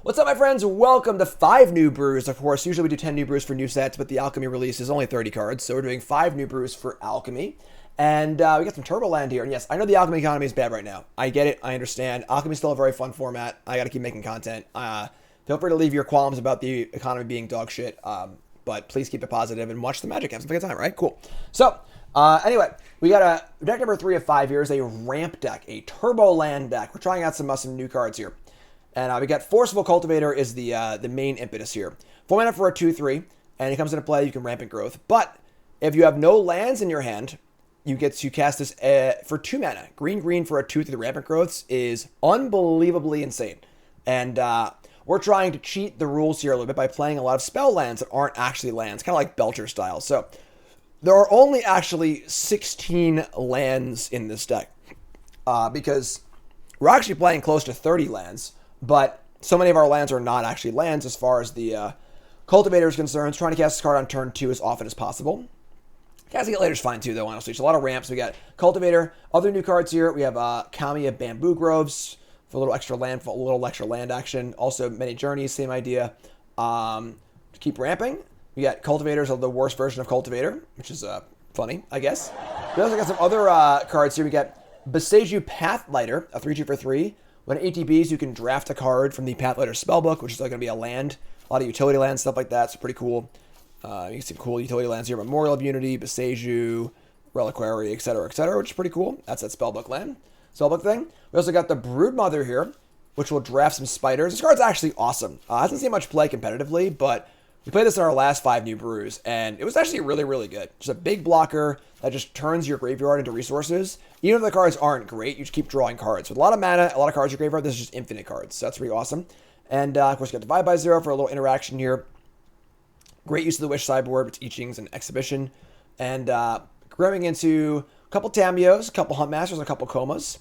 What's up, my friends? Welcome to 5 New Brews. Of course, usually we do 10 New Brews for new sets, but the Alchemy release is only 30 cards, so we're doing 5 New Brews for Alchemy. And we got some TurboLand here. And yes, I know the Alchemy economy is bad right now. I get it. I understand. Alchemy's still a very fun format. I got to keep making content. Feel free to leave your qualms about the economy being dog shit, but please keep it positive and watch the magic. Have some good time, right? Cool. So, anyway, we got a deck number 3 of 5 here is a ramp deck, a TurboLand deck. We're trying out some new cards here. And we got Forcible Cultivator is the main impetus here. 4 mana for a 2/3, and it comes into play. You can ramp in growth. But if you have no lands in your hand, you get to cast this for 2 mana. Green for a 2/3 rampant growths is unbelievably insane. And we're trying to cheat the rules here a little bit by playing a lot of spell lands that aren't actually lands, kind of like Belcher style. So there are only actually 16 lands in this deck because we're actually playing close to 30 lands. But so many of our lands are not actually lands as far as the Cultivator is concerned. Trying to cast this card on turn 2 as often as possible. Casting it later is fine too, though, honestly. It's a lot of ramps. We got Cultivator. Other new cards here. We have Kami Bamboo Groves for a little extra land action. Also, Many Journeys, same idea. To keep ramping. We got Cultivators of the worst version of Cultivator, which is funny, I guess. We also got some other cards here. We got Boseiju Pathlighter, a 3/2 for 3. When ATBs, you can draft a card from the Pathlighter Spellbook, which is going to be a land. A lot of utility lands, stuff like that. It's pretty cool. You can see cool utility lands here. Memorial of Unity, Boseiju, Reliquary, etc., which is pretty cool. That's that Spellbook land. Spellbook thing. We also got the Broodmother here, which will draft some spiders. This card's actually awesome. Hasn't seen much play competitively, but we played this in our last 5 New Brews, and it was actually really, really good. Just a big blocker that just turns your graveyard into resources. Even if the cards aren't great, you just keep drawing cards. With a lot of mana, a lot of cards in your graveyard, this is just infinite cards. So that's pretty awesome. And, of course, you got Divide by Zero for a little interaction here. Great use of the Wish sideboard, which Iching's an exhibition. And growing into a couple Tamios, a couple Huntmasters, and a couple Komas.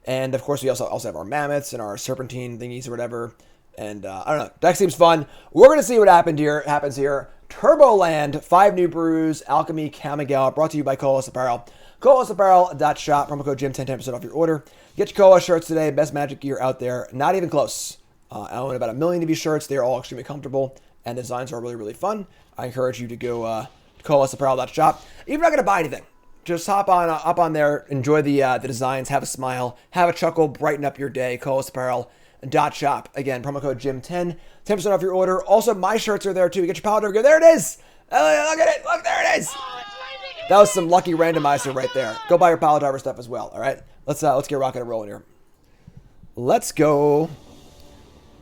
And, of course, we also have our Mammoths and our Serpentine thingies or whatever. And, I don't know. Deck seems fun. We're going to see what happens here. TurboLand, 5 New Brews, Alchemy, Kamigawa, brought to you by Kolos Apparel. KolosApparel.shop, promo code Jim, 10% off your order. Get your Kolos shirts today. Best Magic gear out there. Not even close. I own about 1 million of these shirts. They're all extremely comfortable. And the designs are really, really fun. I encourage you to go to KolosApparel.shop. Even if you're not going to buy anything, just hop on there, enjoy the designs, have a smile, have a chuckle, brighten up your day. KolosApparel.shop. Again, promo code Jim10, 10% off your order. Also, my shirts are there too. You get your Paladin gear. There it is. Look at it. Look, there it is. That was some lucky randomizer right there. Go buy your Paladin stuff as well. All right, let's get rocking and rolling here. Let's go.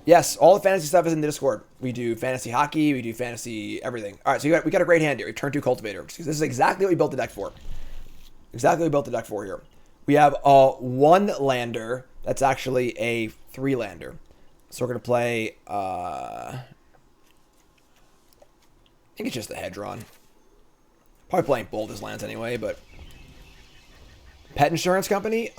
Yes, all the fantasy stuff is in the Discord. We do fantasy hockey. We do fantasy everything. All right, so we got a great hand here. We turn 2 Cultivator. This is exactly what we built the deck for. Exactly what we built the deck for here. We have a 1-lander that's actually a 3-lander. So we're going to play, I think it's just the Hedron. Probably playing both his lands anyway, but Pet Insurance Company,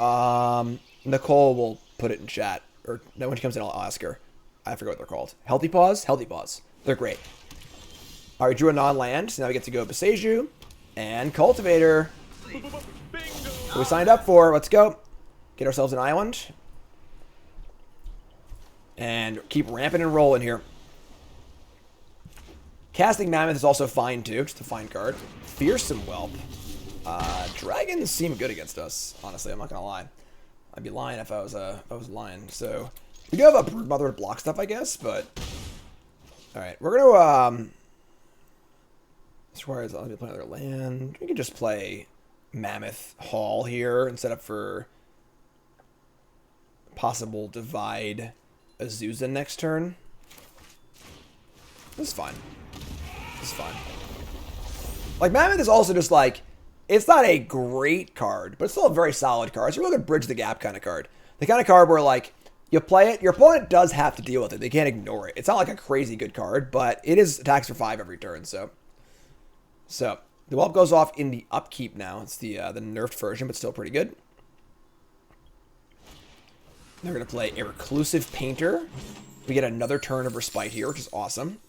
Nicole will put it in chat. Or no, when she comes in, I'll ask her. I forget what they're called. Healthy Paws? Healthy Paws. They're great. All right, we drew a non-land, so now we get to go Boseiju and Cultivator. So we signed up for. Let's go. Get ourselves an island. And keep ramping and rolling here. Casting Mammoth is also fine too, just a fine card. Fearsome Whelp. Dragons seem good against us, honestly, I'm not gonna lie. I'd be lying if I was lying. So we do have a Broodmother to block stuff, I guess, but alright, we're gonna this requires let me play another land. We can just play Mammoth Hall here and set up for possible divide Azusa next turn. This is fine. This is fine. Like, Mammoth is also just like, it's not a great card, but it's still a very solid card. It's a really good bridge the gap kind of card. The kind of card where, like, you play it, your opponent does have to deal with it. They can't ignore it. It's not like a crazy good card, but it is attacks for 5 every turn, so the Whelp goes off in the upkeep now. It's the nerfed version, but still pretty good. They're going to play a Reclusive Painter. We get another turn of Respite here, which is awesome.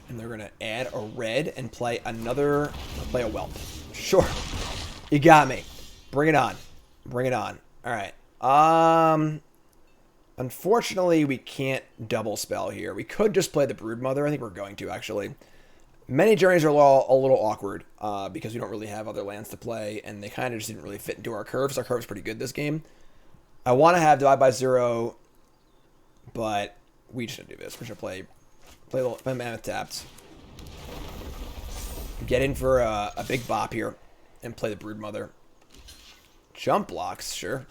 And they're going to add a red and play another... play a Whelp. Sure. You got me. Bring it on. Bring it on. All right. Unfortunately, we can't double spell here. We could just play the Broodmother. I think we're going to, actually. Many journeys are a little awkward because we don't really have other lands to play, and they kind of just didn't really fit into our curves. Our curve's pretty good this game. I want to have Divide by Zero, but we just shouldn't do this. We're just going to play Mammoth tapped. Get in for a big bop here and play the Broodmother. Jump blocks, sure.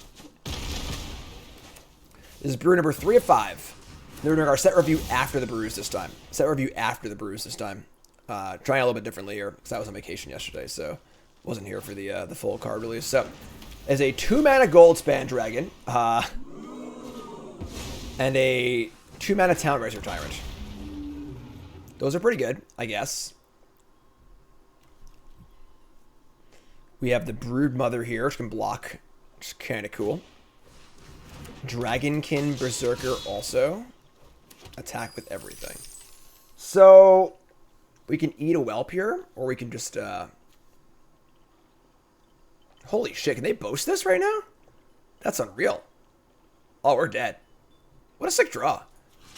This is brew number 3 of 5. We're doing our set review after the brews this time. Set review after the brews this time. Trying a little bit differently here because I was on vacation yesterday, so wasn't here for the full card release. So, as a 2-mana Goldspan Dragon, and a 2-mana Talent Racer Tyrant. Those are pretty good, I guess. We have the Broodmother here, which can block, which is kind of cool. Dragonkin Berserker also. Attack with everything. So, we can eat a Whelp here, or we can just, Holy shit, can they boast this right now? That's unreal. Oh, we're dead. What a sick draw.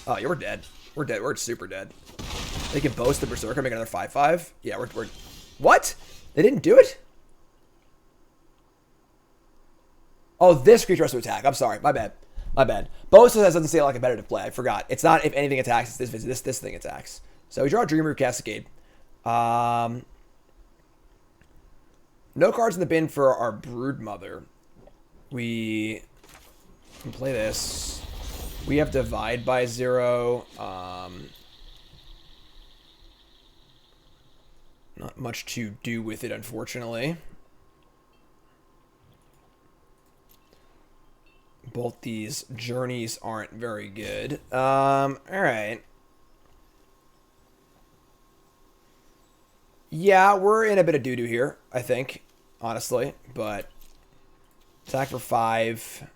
Oh, yeah, we're dead. We're dead. We're super dead. They can boast the Berserker, make another 5/5. Yeah, we're... What? They didn't do it? Oh, this creature has to attack. I'm sorry. My bad. My bad. Boast doesn't say like competitive play. I forgot. It's not if anything attacks, it's this thing attacks. So we draw a Dreamroot Cascade. No cards in the bin for our Broodmother. We can play this. We have Divide by Zero. Not much to do with it, unfortunately. Both these journeys aren't very good. Alright. Yeah, we're in a bit of doo-doo here, I think, honestly. But attack for 5.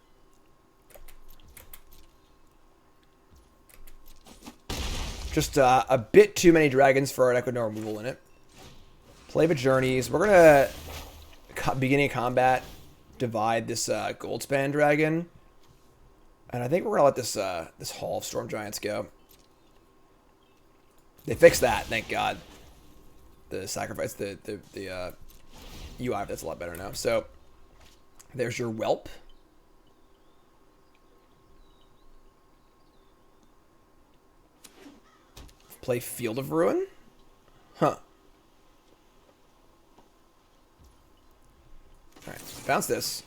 Just a bit too many dragons for our Equinor removal in it. Play the journeys. We're going to, beginning of combat, divide this Goldspan Dragon. And I think we're going to let this this Hall of Storm Giants go. They fixed that, thank God. The sacrifice, the UI, that's a lot better now. So, there's your Whelp. Play Field of Ruin? Huh. Alright, bounce this.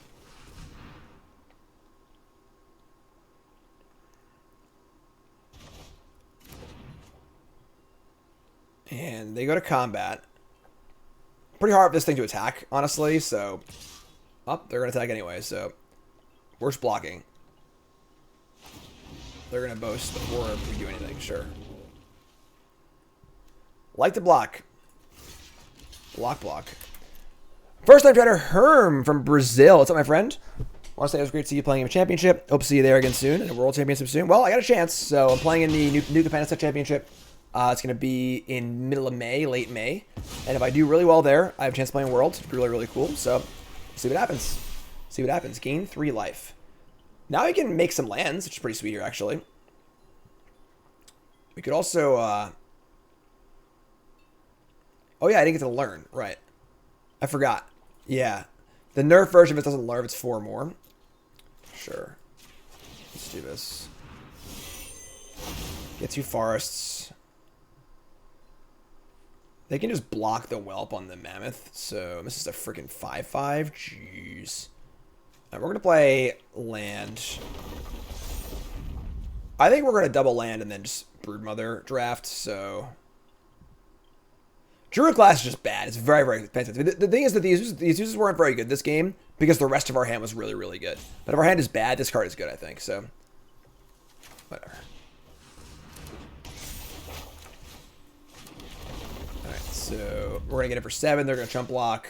And they go to combat. Pretty hard for this thing to attack, honestly, so... Oh, they're going to attack anyway, so... Worst blocking. They're going to boast before we do anything, sure. Like to block. Block. First time trader Herm from Brazil. What's up, my friend? I want to say it was great to see you playing in a championship. Hope to see you there again soon, in a world championship soon. Well, I got a chance, so I'm playing in the New Japan Set Championship. It's going to be in middle of May, late May. And if I do really well there, I have a chance to play in Worlds. It's really, really cool. So, see what happens. See what happens. Gain 3 life. Now we can make some lands, which is pretty sweet here, actually. We could also... Oh, yeah, I didn't get to learn. Right. I forgot. Yeah. The nerf version, if it doesn't learn, it's 4 more. Sure. Let's do this. Get 2 forests. They can just block the Whelp on the Mammoth. So this is a freaking 5/5. Jeez. Right, we're going to play land. I think we're going to double land and then just Broodmother draft. So Druid class is just bad. It's very, very expensive. The thing is that these uses weren't very good this game because the rest of our hand was really, really good. But if our hand is bad, this card is good, I think. So whatever. So we're going to get it for 7. They're going to chump block.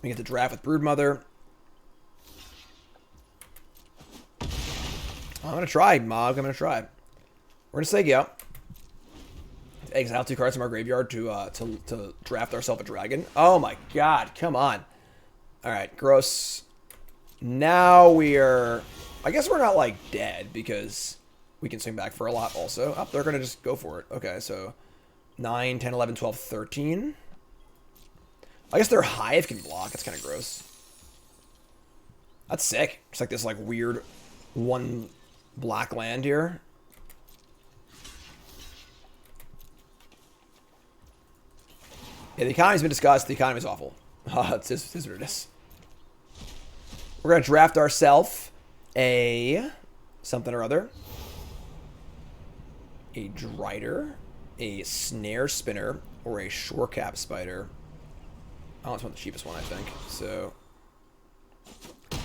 We get the draft with Broodmother. I'm going to try, Mog. I'm going to try. We're going to say go. Exile 2 cards from our graveyard to draft ourselves a dragon. Oh my god. Come on. Alright. Gross. Now we're... I guess we're not, like, dead, because we can swing back for a lot also. Oh, they're going to just go for it. Okay, so 9, 10, 11, 12, 13. I guess their Hive can block. That's kind of gross. That's sick. It's like this, like, weird one black land here. Yeah, the economy's been discussed. The economy's awful. It's what it is. We're going to draft ourselves a something or other. A Drider, a Snare Spinner, or a Shorecap Spider. I always want the cheapest one, I think. So,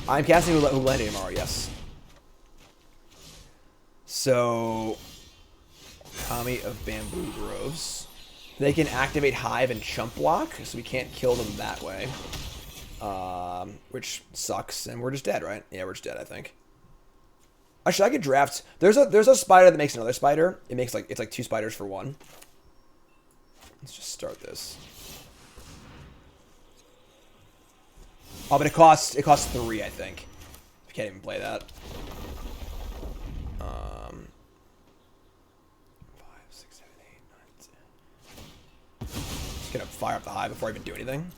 I'm casting Ulendi tomorrow, yes. So, Kami of Bamboo Groves. They can activate Hive and Chump Block, so we can't kill them that way. Which sucks, and we're just dead, right? Yeah, we're just dead, I think. Actually, I could draft... There's a spider that makes another spider. It makes, like... It's like 2 spiders for 1. Let's just start this. Oh, but it costs 3, I think. You can't even play that. 5, 6, 7, 8, 9, 10. Just gonna fire up the Hive before I even do anything.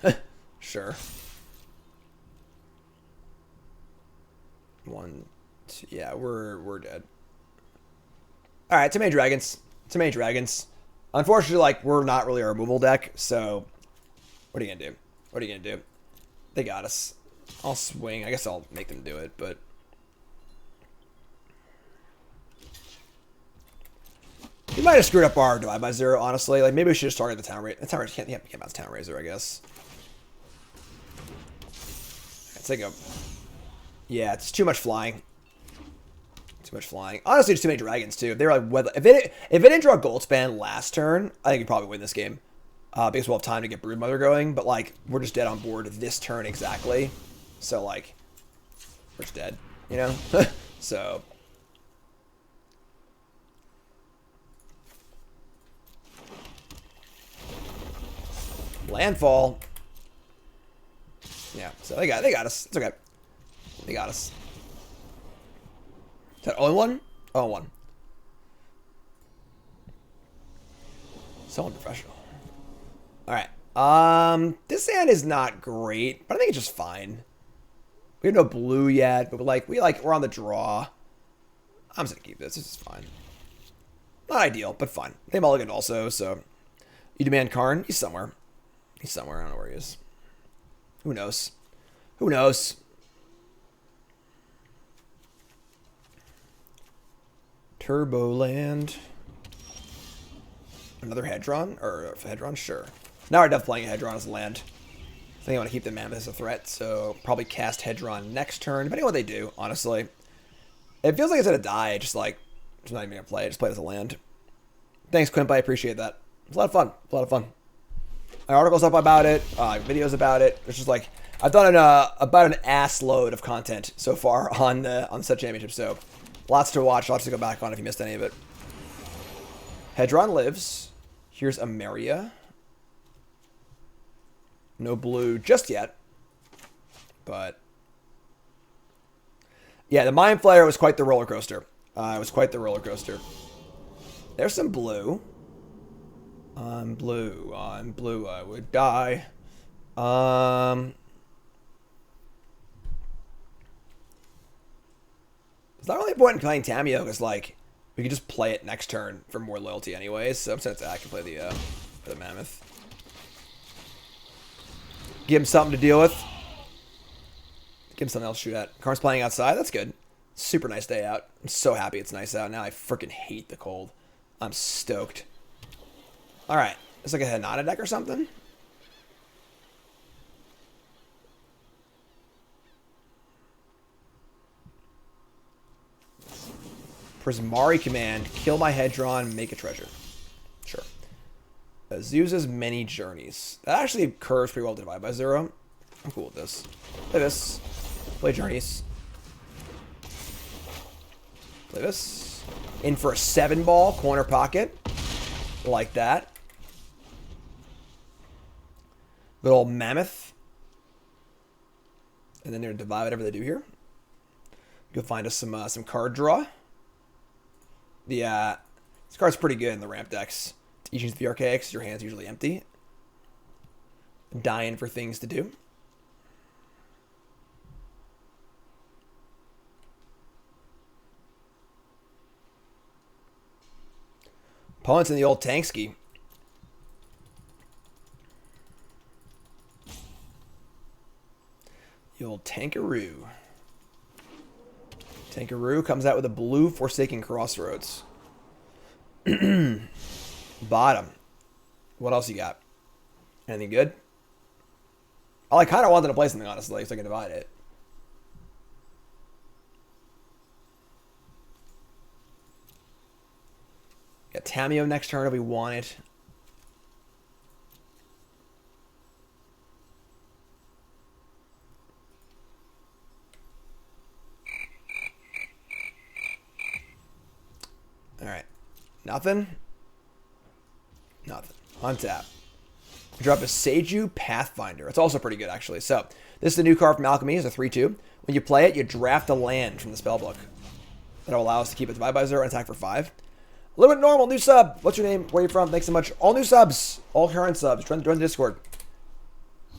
Sure. 1, 2, yeah, we're dead. All right, too many dragons. Too many dragons. Unfortunately, like, we're not really a removal deck, so what are you gonna do? What are you gonna do? They got us. I'll swing. I guess I'll make them do it, but we might have screwed up our divide by 0, honestly. Like, maybe we should just target the Town Razor. The Town Razor can't bounce Town Razor, I guess. Let's take a... Yeah, it's too much flying. Too much flying. Honestly, just too many dragons, too. They were like... If it didn't draw Goldspan last turn, I think we'd probably win this game. Because we'll have time to get Broodmother going. But, like, we're just dead on board this turn exactly. So, like, we're just dead. You know? So... Landfall. Yeah, so they got us. It's okay. They got us. Is that 0-1? 0-1. So unprofessional. Alright. This hand is not great, but I think it's just fine. We have no blue yet, but we're on the draw. I'm just gonna keep this. This is fine. Not ideal, but fine. They mulliganed also, so you demand Karn? He's somewhere. He's somewhere. I don't know where he is. Who knows? Who knows? TurboLand. Another Hedron? Or Hedron? Sure. Now we're definitely playing a Hedron as a land. I think I want to keep the Mammoth as a threat, so probably cast Hedron next turn, depending on what they do, honestly. It feels like it's going to die, just not even going to play it. Just play it as a land. Thanks, Quimp. I appreciate that. It's a lot of fun. A lot of fun. My article's up about it, videos about it. It's just like, I've done about an ass load of content so far on the Set Championship, so lots to watch, lots to go back on if you missed any of it. Hedron lives. Here's Ameria. No blue just yet, but yeah, the Mind Flayer was quite the roller coaster. It was quite the roller coaster. There's some blue. On blue, I would die. There's not really a point in playing Tamio, because, like, we could just play it next turn for more loyalty anyways, so I'm set to act and play the Mammoth. Give him something to deal with. Give him something else to shoot at. Karn's playing outside, that's good. Super nice day out. I'm so happy it's nice out. Now I freaking hate the cold. I'm stoked. Alright, it's like a Hinata deck or something? Prismari command, kill my Hedron, make a treasure. Sure. Azusa's Many Journeys. That actually curves pretty well to divide by 0. I'm cool with this. Play this. Play Journeys. Play this. In for a 7-ball, corner pocket. Like that. Good old Mammoth. And then they're going to divide whatever they do here. Go find us some card draw. This card's pretty good in the ramp decks. You use the Archaics, your hand's usually empty. Dying for things to do. Opponent's in the old Tankski. The old Tankaroo. Tankaroo comes out with a blue Forsaken Crossroads. Bottom. What else you got? Anything good? Oh, I kind of wanted to play something, honestly, so I can divide it. Got Tameo next turn if we want it. Alright. Nothing? Nothing. Untap. Drop a Boseiju Pathlighter. It's also pretty good, actually. So, this is the new card from Alchemy. It's a 3-2. When you play it, you draft a land from the spellbook. That'll allow us to keep it divide by 0 and attack for 5. A little bit normal. New sub. What's your name? Where are you from? Thanks so much. All new subs. All current subs. Join the Discord.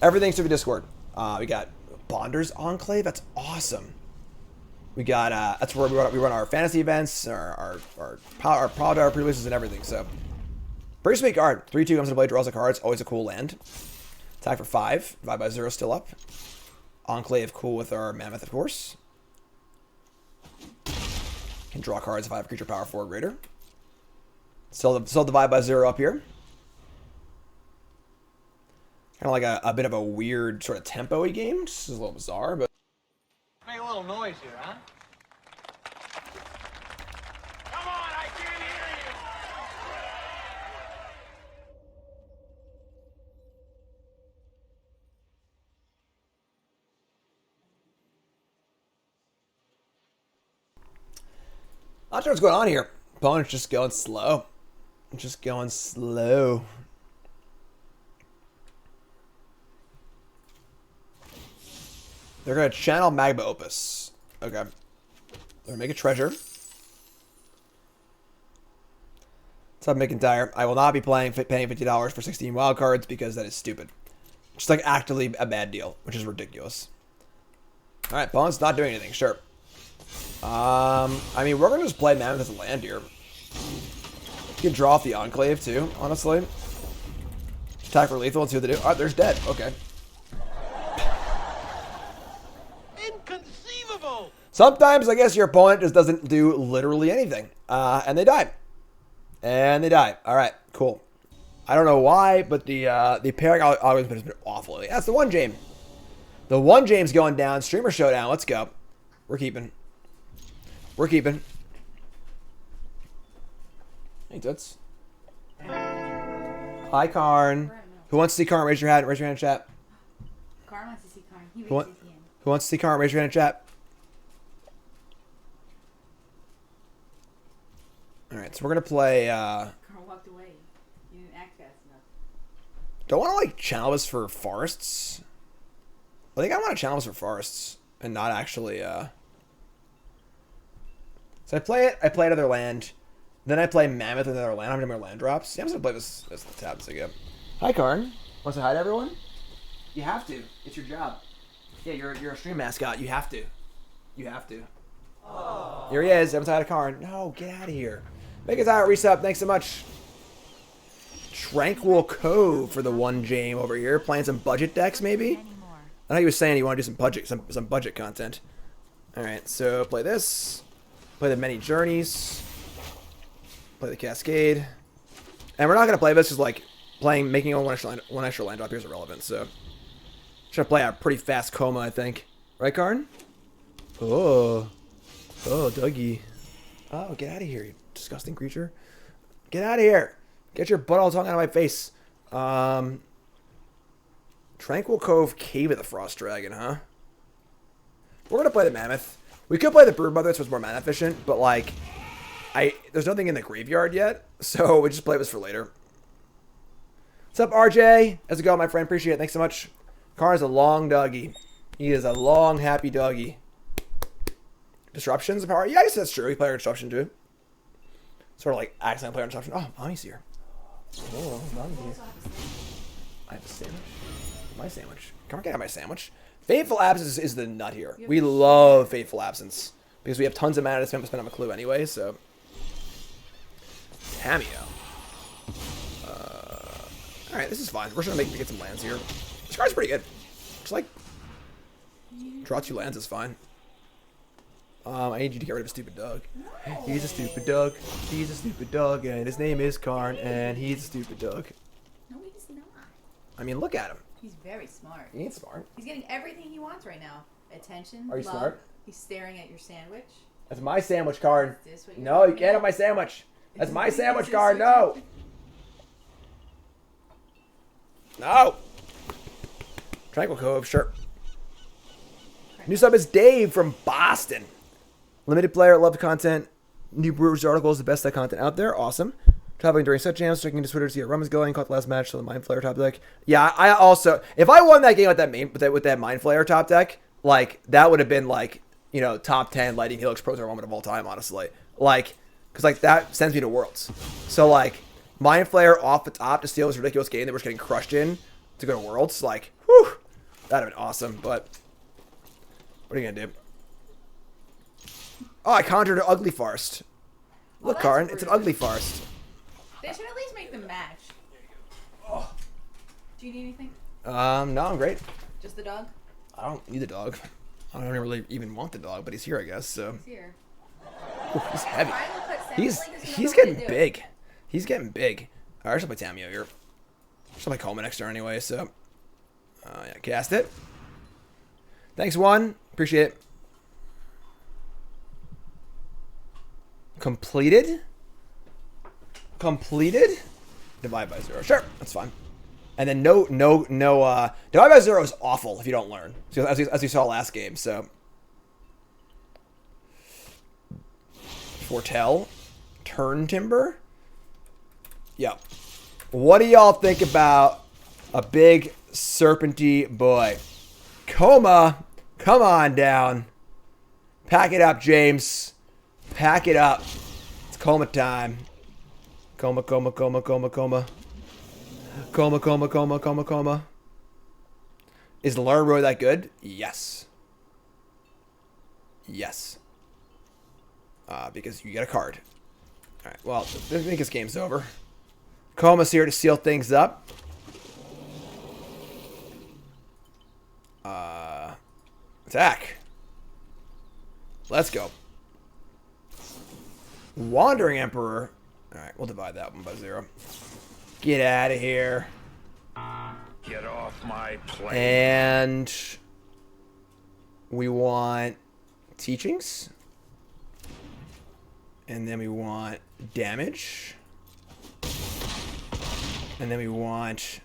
Everything's through the Discord. We got Bonder's Enclave. That's awesome. We got, that's where we run our fantasy events, our product releases and everything. So, pretty sweet card. 3-2 comes into play, draws a card. It's always a cool land. Attack for 5. Divide by 0 still up. Enclave cool with our Mammoth, of course. Can draw cards if I have creature power 4 or greater. Still divide by 0 up here. Kind of like a bit of a weird sort of tempo-y game. Just a little bizarre, but... Make a little noise here, huh? Come on, I can't hear you! Not sure what's going on here. Opponent's just going slow. Just going slow. They're going to channel Magma Opus. Okay. They're going to make a treasure. What's up, McIntyre? I will not be paying $50 for 16 wild cards because that is stupid. Just like actively a bad deal, which is ridiculous. Alright, opponent's not doing anything. Sure. I mean, we're going to just play Mammoth as a land here. You can draw off the Enclave, too, honestly. Attack for lethal and see what they do. Oh, there's dead. Okay. Inconceivable! Sometimes, I guess, your opponent just doesn't do literally anything. And they die. And they die. Alright, cool. I don't know why, but the pairing algorithm has been awful. That's the one James. The one James going down. Streamer Showdown. Let's go. We're keeping. We're keeping. Hey, Toots. Hi, Karn. Who wants to see Karn? Raise your hand. Raise your hand in chat. Karn wants to see Karn. He raised his hand. Who wants to see Karn? Raise your hand in chat. Alright, so we're going to play... Karn walked away. You didn't act fast enough. Don't want to, like, channel this for forests. I think I want to channel this for forests. And not actually, So I play it. I play another land. Then I play Mammoth and another land. How many more land drops? Yeah, I'm just going to play this tab as I go. Hi, Karn. Want to say hi to everyone? You have to. It's your job. Yeah, you're a stream mascot. You have to. You have to. Aww. Here he is. I'm tired of Karn. No, get out of here. Make it out. Resub. Thanks so much. Tranquil Cove for the one Jame over here. Playing some budget decks, maybe? I know he was saying he wanted to do some budget content. Alright, so play this. Play the Many Journeys. Play the Cascade. And we're not going to play this, just like making one extra land drop here is irrelevant, so. Should play a pretty fast Koma, I think. Right, Karn? Oh, Dougie. Oh, get out of here, you disgusting creature. Get out of here. Get your butt all tongue out of my face. Tranquil Cove, Cave of the Frost Dragon, huh? We're going to play the Mammoth. We could play the Broodmother, so it's more mana efficient, but like, there's nothing in the graveyard yet, so we just play this for later. What's up, RJ? How's it going, my friend? Appreciate it. Thanks so much. Karn's a long doggy. He is a long, happy doggy. Disruption's a power? Yeah, I guess that's true. He played disruption too. Sort of like accident player disruption. Oh, Mommy's here. Oh, Mommy's here. I have a sandwich. My sandwich. Come on, get out my sandwich. Fateful Absence is the nut here. We love Fateful Absence because we have tons of mana to spend on a clue anyway. So, Cameo. All right, this is fine. We're just gonna get some lands here. This card's pretty good. Just like draw 2 lands is fine. I need you to get rid of a stupid dog. No. He's a stupid dog. He's a stupid dog, and his name is Karn, and he's a stupid dog. No, he's not. I mean, look at him. He's very smart. He ain't smart. He's getting everything he wants right now. Attention, Are you love. smart? He's staring at your sandwich. That's my sandwich, Karn. Is this what you're No, you doing? can't have my sandwich. That's my sandwich, Is Karn. this No. what No. Tranquil Cove, sure. New sub is Dave from Boston. Limited player, love the content. New Brewers article is the best content out there. Awesome. Traveling during set jams, checking into Twitter to see how rum is going. Caught the last match, so the Mind Flayer top deck. Yeah, I also, if I won that game with that Mind Flayer top deck, like that would have been like, you know, top 10 Lightning Helix Pro Tour moment of all time, honestly. Like, because like that sends me to Worlds. So like, Mind Flayer off the top to steal this ridiculous game that we're just getting crushed in to go to Worlds, like, whew, that'd have been awesome. But what are you gonna do? Oh, I conjured an ugly farce. Look, Karn, it's an ugly farce. They should at least make them match. Oh. Do you need anything? No, I'm great. Just the dog? I don't need the dog. I don't really even want the dog, but he's here, I guess. So He's here. ooh, he's heavy. He's getting getting big. He's getting big. All right, I should play Tamio here. I should play Koma next turn anyway. So yeah, cast it. Thanks, Juan. Appreciate it. Completed? Divide by 0. Sure, that's fine. And then no, divide by 0 is awful if you don't learn. So as you saw last game, so. Foretell. Turn Timber. Yep. What do y'all think about a big serpenty boy? Koma, come on down. Pack it up, James. Pack it up. It's Koma time. Koma. Is Learn really that good? Yes. Yes. Because you get a card. Alright, well, I think this game's over. Koma's here to seal things up. Attack. Let's go. Wandering Emperor. Alright, we'll divide that one by 0. Get out of here. Get off my plane. And we want teachings. And then we want damage. And then we want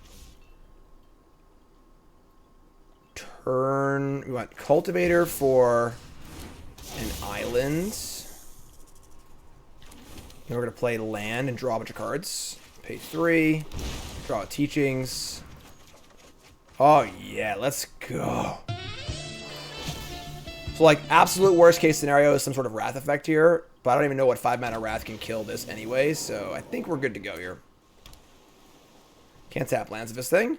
turn. We want cultivator for an island. Then we're going to play land and draw a bunch of cards. Pay 3. Draw teachings. Oh, yeah. Let's go. So, like, absolute worst case scenario is some sort of Wrath effect here. But I don't even know what 5 mana Wrath can kill this anyway. So, I think we're good to go here. Can't tap lands of this thing.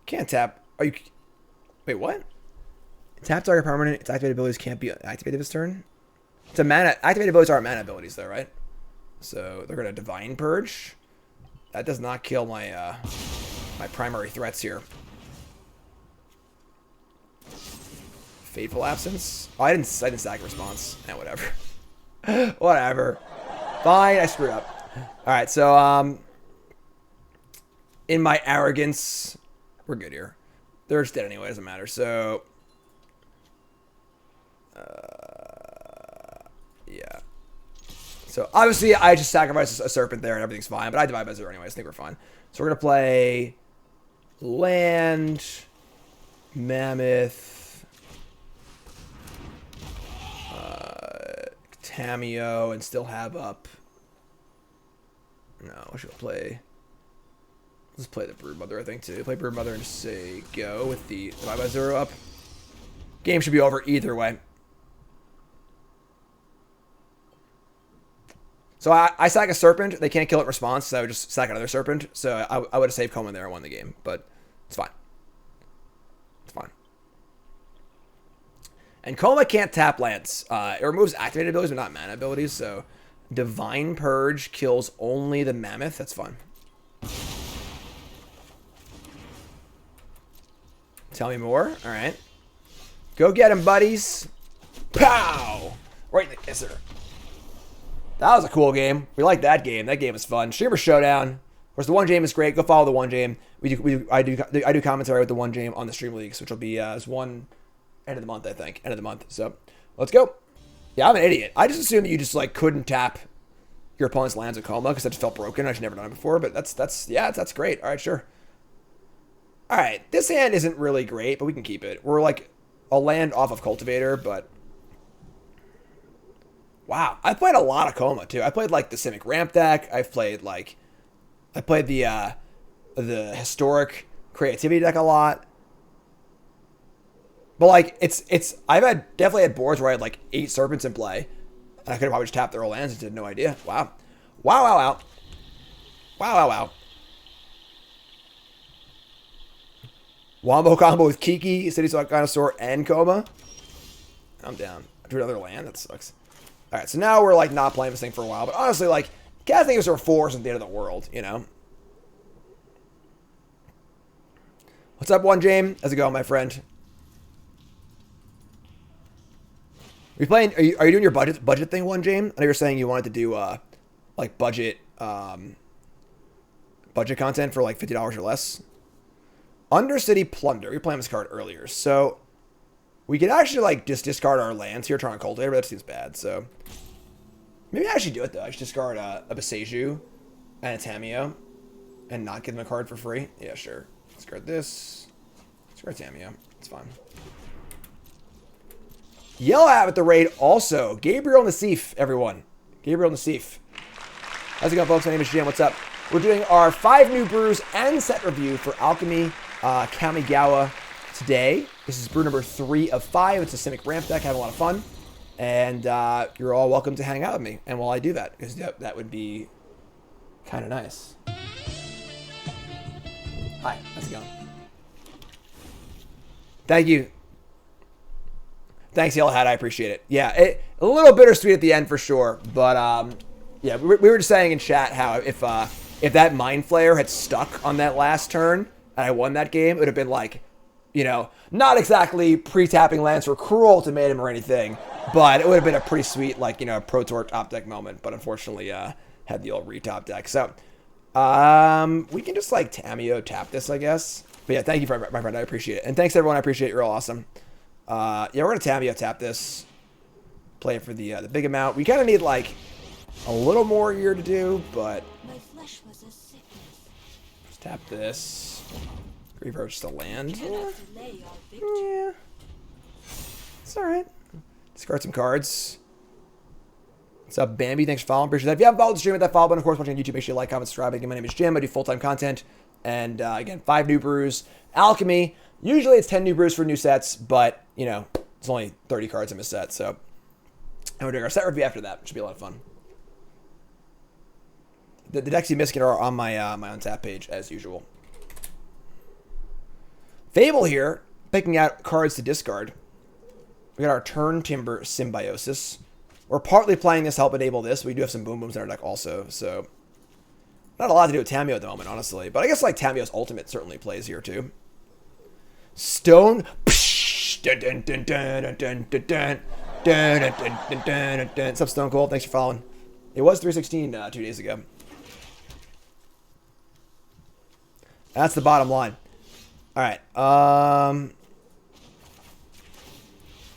Can't tap. Are you... Wait, what? Tap target permanent. Its activated abilities can't be activated this turn. It's a mana... Activated abilities are mana abilities, though, right? So they're gonna Divine Purge. That does not kill my my primary threats here. Fateful Absence. Oh, I didn't sack response. Whatever. Whatever. Fine, I screwed up. All right, so in my arrogance, we're good here. They're just dead anyway. Doesn't matter. So yeah. So, obviously, I just sacrificed a serpent there and everything's fine. But I divide by 0 anyway, so I think we're fine. So, we're going to play land, mammoth, Tamio, and still have up. No, what should we play? Let's play the Broodmother, I think, too. Play Broodmother and just say go with the divide by 0 up. Game should be over either way. So I sack a Serpent. They can't kill it in response, so I would just sack another Serpent. So I would have saved Koma there and won the game, but it's fine. It's fine. And Koma can't tap lands. It removes activated abilities, but not mana abilities, so Divine Purge kills only the Mammoth. That's fine. Tell me more. All right. Go get him, buddies. Pow! Right in the kisser. That was a cool game. We like that game. That game was fun. Streamer Showdown. Of course, the One Jam is great. Go follow the One Jam. I do commentary with the One Jam on the Stream Leagues, which will be as one end of the month, I think. End of the month. So let's go. Yeah, I'm an idiot. I just assumed that you just like couldn't tap your opponent's lands with Koma because that just felt broken. I've never done it before, but that's great. All right, sure. All right, this hand isn't really great, but we can keep it. We're like a land off of Cultivator, but wow, I played a lot of Koma too. I played like the Simic ramp deck. I played the historic creativity deck a lot. But like I've definitely had boards where I had like 8 Serpents in play, and I could have probably just tapped their whole lands and did no idea. Wow, wow, wow, wow, wow, wow, wow. Wombo combo with Kiki, City Stalk Dinosaur, and Koma. I'm down. Do another land? That sucks. Alright, so now we're like not playing this thing for a while, but honestly, like, casting this for 4 isn't the end of the world, you know? What's up, One Jam? How's it going, my friend? Are you playing? Are you doing your budget thing, One Jam? I know you're saying you wanted to do like budget content for like $50 or less. Undercity Plunder. We were playing this card earlier, so we could actually like just discard our lands here, trying to cultivate, but that seems bad. So maybe I should do it though. I should discard a Boseiju and a Tamiyo and not give them a card for free. Yeah, sure. Discard this. Discard Tamiyo. It's fine. Yellow Hat with the raid also. Gabriel Nassif, everyone. Gabriel Nassif. How's it going, folks? My name is Jim. What's up? We're doing our 5 new brews and set review for Alchemy Kamigawa today. This is brew number 3 of 5. It's a Simic ramp deck. Having a lot of fun. And you're all welcome to hang out with me. And while I do that, because that would be kind of nice. Hi, how's it going? Thank you. Thanks, Yellow Hat. I appreciate it. Yeah, a little bittersweet at the end for sure. But yeah, we were just saying in chat how if that Mind Flayer had stuck on that last turn and I won that game, it would have been like, you know, not exactly pre-tapping lands for Cruel Ultimatum or anything, but it would have been a pretty sweet, like, you know, Pro Tour top deck moment. But unfortunately, had the old retop deck. So we can just like Tamiyo tap this, I guess. But yeah, thank you, my friend. I appreciate it. And thanks, everyone. I appreciate it. You're all awesome. Yeah, we're going to Tamiyo tap this. Play it for the big amount. We kind of need, like, a little more here to do, but My flesh was a sickness. just tap this. Reverse the land. Cannot delay our victory. Yeah. It's alright. Discard some cards. What's up, Bambi? Thanks for following. Appreciate that. If you haven't followed the stream, hit that follow button. Of course, watching on YouTube, make sure you like, comment, subscribe. Again, my name is Jim. I do full-time content. And again, 5 new brews. Alchemy. Usually it's 10 new brews for new sets, but, you know, it's only 30 cards in a set, so. And we're doing our set review after that, which should be a lot of fun. The decks you missed are on my Untap page, as usual. Fable here, picking out cards to discard. We got our Turn Timber Symbiosis. We're partly playing this to help enable this. We do have some Boom Booms in our deck also, so. Not a lot to do with Tamiyo at the moment, honestly. But I guess like Tamiyo's Ultimate certainly plays here too. Stone. What's up, Stone Cold? Thanks for following. It was 316 2 days ago. That's the bottom line. All right.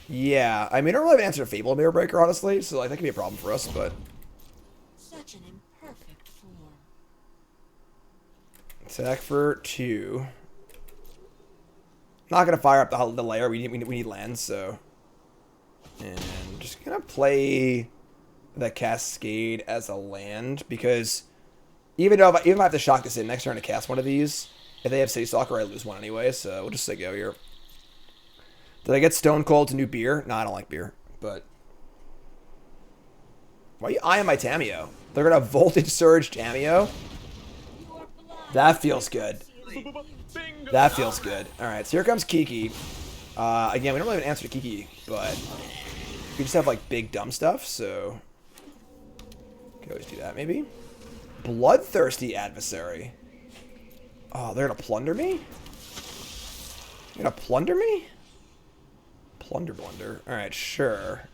Yeah. I mean, I don't really have an answer to Fable Mirror Breaker, honestly. So like that could be a problem for us, but. Such an imperfect form. Attack for 2. Not gonna fire up the layer. We need lands, so. And just gonna play the Cascade as a land because even if I have to shock this in next turn to cast one of these, if they have City Stalker, I lose one anyway. So we'll just say go here. Did I get Stone Cold to new beer? No, I don't like beer. But why are you eyeing my Tameo? They're gonna Voltage Surge Tameo? That feels good. That feels good. Alright, so here comes Kiki. Again, we don't really have an answer to Kiki, but we just have like big dumb stuff, so can always do that maybe. Bloodthirsty Adversary. Oh, they're gonna plunder me? They're gonna plunder me? Blunder. Alright, sure.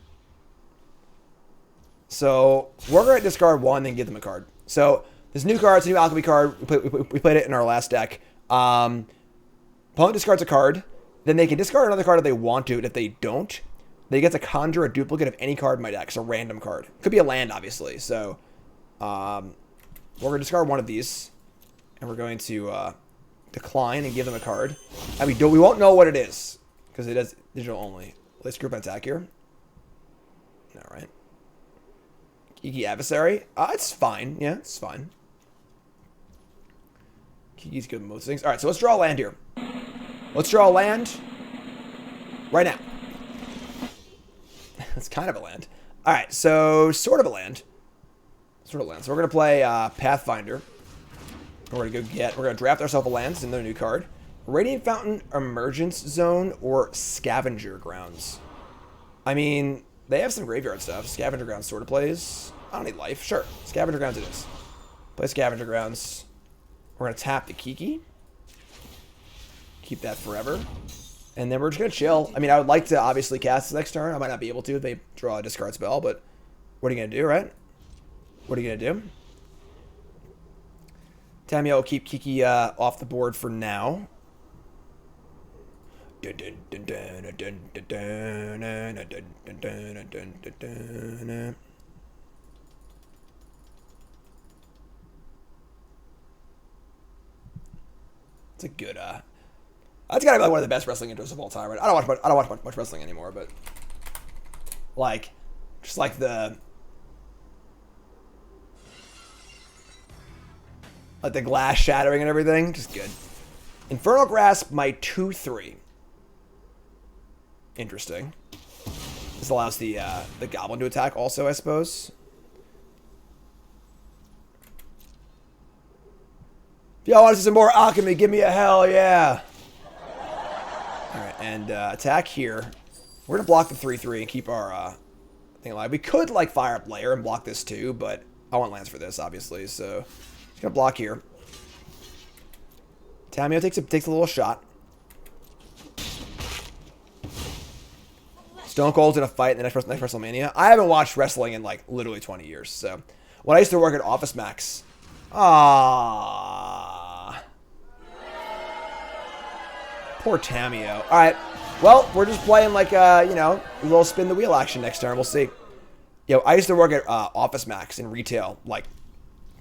So, we're going to discard one, then give them a card. So, this new card, it's a new Alchemy card. We played it in our last deck. Opponent discards a card. Then they can discard another card if they want to. And if they don't, they get to conjure a duplicate of any card in my deck. It's a random card. Could be a land, obviously. So, we're going to discard one of these. And we're going to decline and give them a card. And we won't know what it is. Because it is digital only. Let's group an attack here. Alright. Kiki Adversary. It's fine. Yeah, it's fine. Kiki's good with most things. Alright, so let's draw a land here. Let's draw a land. Right now. It's kind of a land. Alright, so sort of a land. So we're going to play Pathfinder. We're going to draft ourselves a land. It's another new card. Radiant Fountain, Emergence Zone, or Scavenger Grounds. I mean, they have some graveyard stuff. Scavenger Grounds sort of plays. I don't need life. Sure. Scavenger Grounds it is. Play Scavenger Grounds. We're going to tap the Kiki. Keep that forever. And then we're just going to chill. I mean, I would like to obviously cast this next turn. I might not be able to if they draw a discard spell, but what are you going to do, right? What are you going to do? Tamio will keep Kiki off the board for now. It's a good that's gotta be like one of the best wrestling intros of all time, right? I don't watch much wrestling anymore, but like just like the glass shattering and everything, just good. Infernal Grasp, my 2/3. Interesting. This allows the goblin to attack also, I suppose. If y'all want to see some more alchemy, give me a hell yeah. Alright, and attack here. We're going to block the 3/3 and keep our thing alive. We could like fire up Lair and block this too, but I want lands for this, obviously, so just going to block here. Tamio takes a little shot. Stone Cold's in a fight in the next WrestleMania. I haven't watched wrestling in like literally 20 years. So when I used to work at Office Max, poor Tamio. All right, well we're just playing like a little spin the wheel action next turn. We'll see. I used to work at Office Max in retail like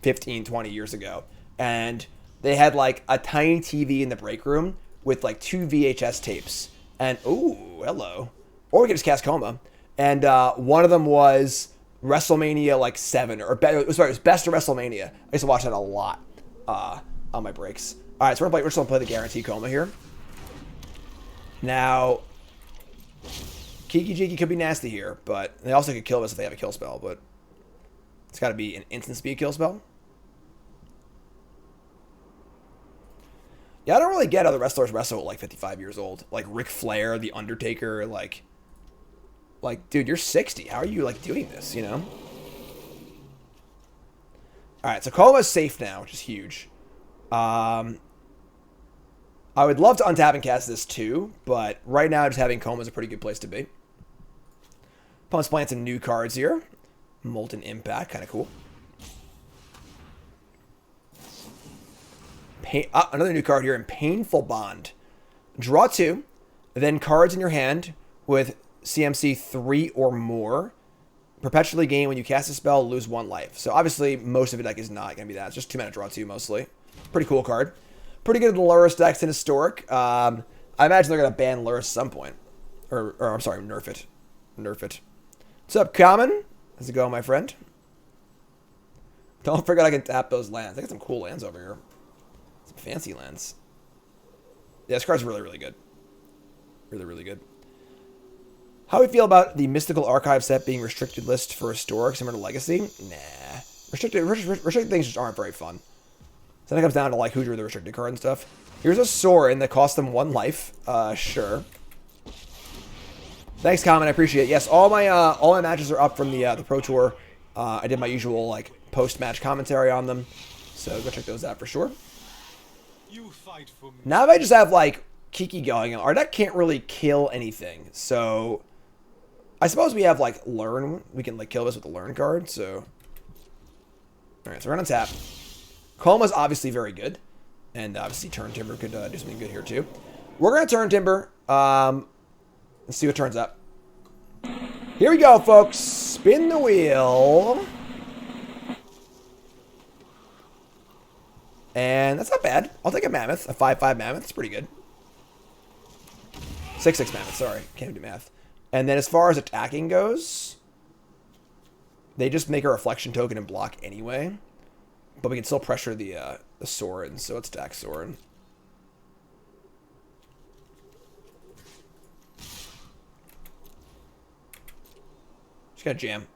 15, 20 years ago, and they had like a tiny TV in the break room with like 2 VHS tapes, and ooh, hello. Or we could just cast Koma. And one of them was WrestleMania like 7. It was Best of WrestleMania. I used to watch that a lot on my breaks. Alright, so we're just going to play the Guarantee Koma here. Now, Kiki Jiki could be nasty here, but they also could kill us if they have a kill spell, but it's got to be an instant speed kill spell. Yeah, I don't really get how the wrestlers wrestle at like 55 years old. Like Ric Flair, The Undertaker, like, dude, you're 60. How are you, like, doing this, you know? Alright, so Koma's safe now, which is huge. I would love to untap and cast this too, but right now just having Koma is a pretty good place to be. Opponent's playing some new cards here. Molten Impact, kind of cool. Another new card here in Painful Bond. Draw 2, then cards in your hand with CMC 3 or more. Perpetually gain when you cast a spell, lose 1 life. So obviously most of the deck is not going to be that. It's just 2 mana draw 2 mostly. Pretty cool card. Pretty good in the Lurrus decks in Historic. I imagine they're going to ban Lurrus at some point. Or I'm sorry, nerf it. Nerf it. What's up, Common? How's it going, my friend? Don't forget I can tap those lands. I got some cool lands over here. Some fancy lands. Yeah, this card's really, really good. Really, really good. How do we feel about the Mystical Archive set being restricted list for Historic, similar to Legacy? Nah. Restricted things just aren't very fun. So then it comes down to like who drew the restricted card and stuff. Here's a Sorin that cost them 1 life. Sure. Thanks, Common. I appreciate it. Yes, all my matches are up from the Pro Tour. I did my usual like post-match commentary on them, so go check those out for sure. You fight for me. Now if I just have like Kiki going, our deck can't really kill anything. So I suppose we have like Learn. We can like kill this with the Learn card. So all right, so we're on tap. Koma's obviously very good, and obviously Turn Timber could do something good here too. We're gonna Turn Timber. Let's see what turns up. Here we go, folks. Spin the wheel. And that's not bad. I'll take a Mammoth. A 5/5 Mammoth. It's pretty good. 6/6 Mammoth. Sorry. Can't do math. And then as far as attacking goes, they just make a Reflection token and block anyway. But we can still pressure the Sorin. So let's attack Sorin. Just gotta jam.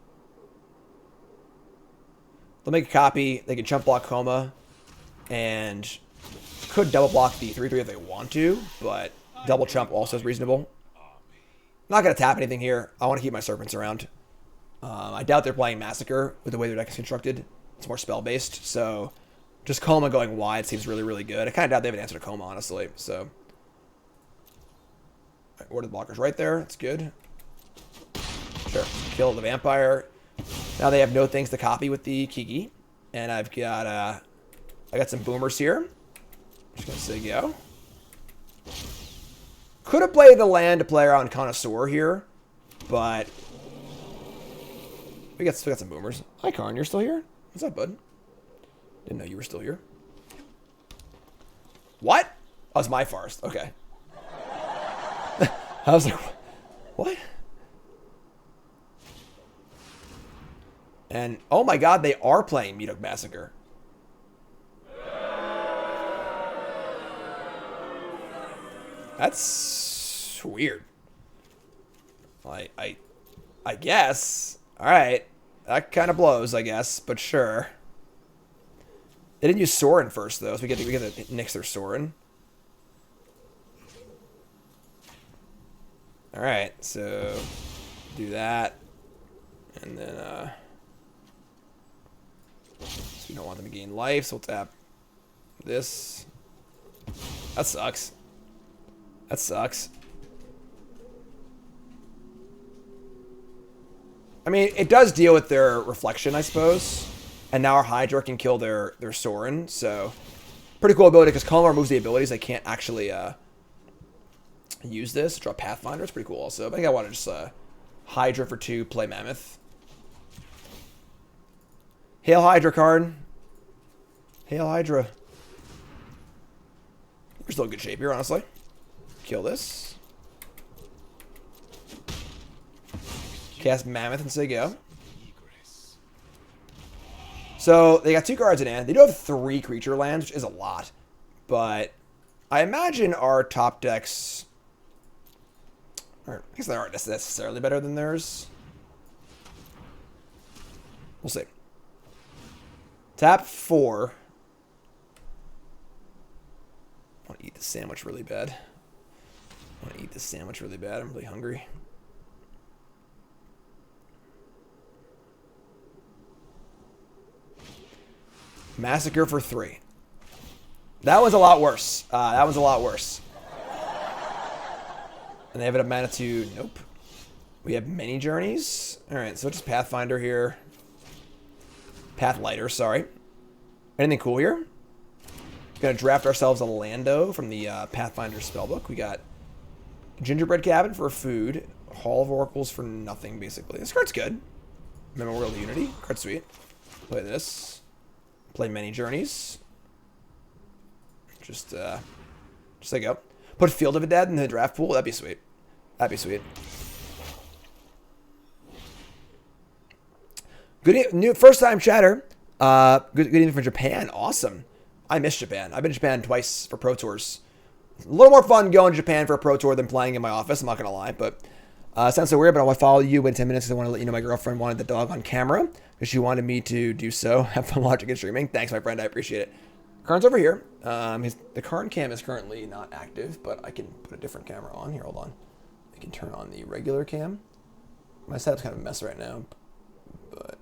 They'll make a copy. They can chump block Koma. And could double block the 3/3 if they want to. But double chump also is reasonable. Not going to tap anything here. I want to keep my Serpents around. I doubt they're playing Massacre with the way their deck is constructed. It's more spell-based. So just Koma going wide seems really, really good. I kind of doubt they have an answer to Koma, honestly. So order the blockers right there. That's good. Sure. Kill the Vampire. Now they have no things to copy with the Kiki. And I've got I got some boomers here. Just going to say go. Could have played the land to play around Connoisseur here, but we got some boomers. Hi, Karn. You're still here? What's up, bud? Didn't know you were still here. What? Oh, it's my forest. Okay. I was like, what? And, oh my god, they are playing Meadow Massacre. That's weird. I guess. Alright. That kind of blows, I guess, but sure. They didn't use Sorin first, though, so we get to nix their Sorin. Alright, so do that. And then, so we don't want them to gain life, so we'll tap this. That sucks. That sucks. I mean, it does deal with their Reflection, I suppose. And now our Hydra can kill their Sorin, so pretty cool ability, because Koma removes the abilities. I can't actually use this. Draw Pathfinder. It's pretty cool also. But I think I want to just Hydra for 2, play Mammoth. Hail Hydra card. Hail Hydra. We're still in good shape here, honestly. Kill this. Cast Mammoth and say go. So they got 2 cards in hand. They do have 3 creature lands, which is a lot. But I imagine our top decks, or I guess they aren't necessarily better than theirs. We'll see. Tap 4. I want to eat the sandwich really bad. I'm really hungry. Massacre for 3. That one's a lot worse. And they have it up mana to... Nope. We have many journeys. Alright, so just Pathfinder here. Pathlighter, sorry. Anything cool here? Gonna draft ourselves a Lando from the Pathfinder spellbook. We got Gingerbread Cabin for food. Hall of Oracles for nothing, basically. This card's good. Memorial of Unity. Card's sweet. Play this. Play many journeys. Just like go. Put Field of the Dead in the draft pool. That'd be sweet. Good first time chatter. Good evening from Japan. Awesome. I miss Japan. I've been to Japan twice for Pro Tours. A little more fun going to Japan for a Pro Tour than playing in my office. I'm not gonna lie, but Sounds so weird, but I'll follow you in 10 minutes because I want to let you know my girlfriend wanted the dog on camera because she wanted me to do so. Have fun watching and streaming. Thanks, my friend. I appreciate it. Karn's over here. The Karn cam is currently not active, but I can put a different camera on here. Hold on. I can turn on the regular cam. My setup's kind of a mess right now, but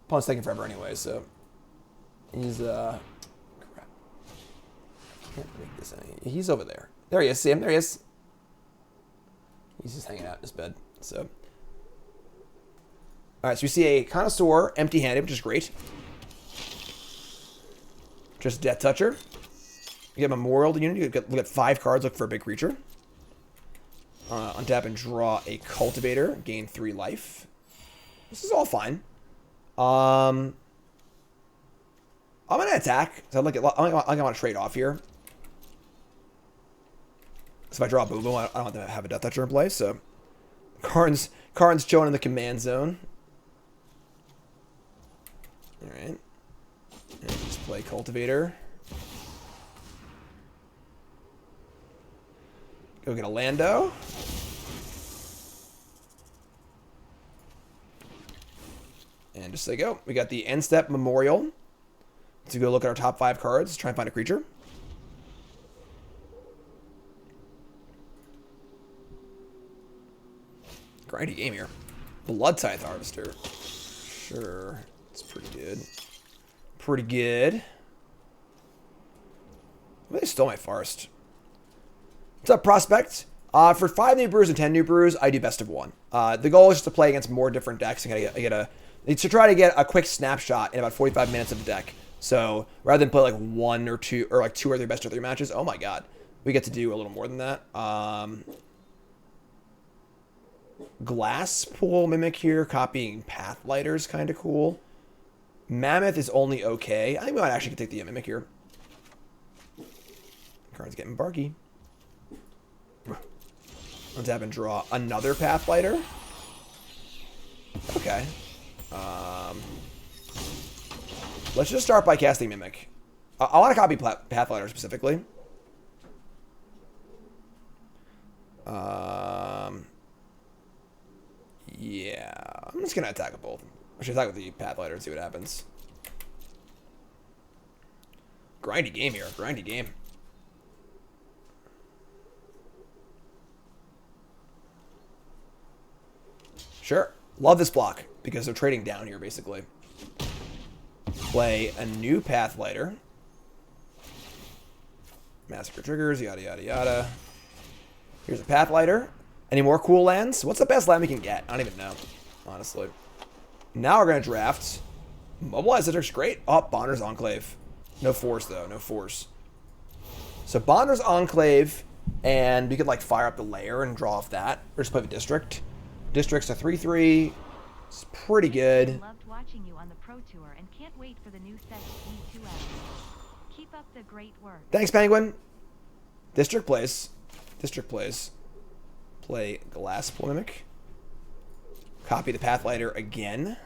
opponent's taking forever anyway, so he's crap. Can't make this any. He's over there. There he is. See him? There he is. He's just hanging out in his bed. So, all right. So we see a Connoisseur empty-handed, which is great. Just Death Toucher. You get Memorial to unit. You get 5 cards. Look for a big creature. Untap and draw a Cultivator. Gain 3 life. This is all fine. I'm gonna attack. So I want to trade off here. So if I draw a Boo Boo, I don't have to have a Death Toucher in play. So Karn's chilling in the command zone. All right. And just play Cultivator. Go get a Lando. And just say go. We got the End Step Memorial. To go look at our top 5 cards. Try and find a creature. Grindy game here. Blood Scythe Harvester. Sure. It's pretty good. Pretty good. Well, they stole my Forest. What's up, Prospect? For 5 new brews and 10 new brews, I do best of 1. The goal is just to play against more different decks and to try to get a quick snapshot in about 45 minutes of the deck. So rather than play like 1 or 2 or like 2 or 3 best of 3 matches, oh my god, we get to do a little more than that. Glass Pool Mimic here, copying Pathlighter is kind of cool. Mammoth is only okay. I think we might actually take the Mimic here. Card's getting barky. Untap and draw another Pathlighter. Okay. Let's just start by casting Mimic. I want to copy Pathlighter specifically. Yeah. I'm just going to attack with both. I should attack with the Pathlighter and see what happens. Grindy game here. Grindy game. Sure. Love this block because they're trading down here, basically. Play a new Pathlighter. Massacre triggers, yada, yada, yada. Here's a Pathlighter. Any more cool lands? What's the best land we can get? I don't even know, honestly. Now we're going to draft. Mobilize Citrix, great. Oh, Bonder's Enclave. No force, though. No force. So Bonder's Enclave, and we could, like, fire up the layer and draw off that. Or just play the District. District's a 3/3. It's pretty good. Loved watching you on the Pro Tour and can't wait for the new set to be 2 hours. Keep up the great work. Thanks, Penguin. District plays. District plays. Play Glass Pool Mimic. Copy the Pathlighter again.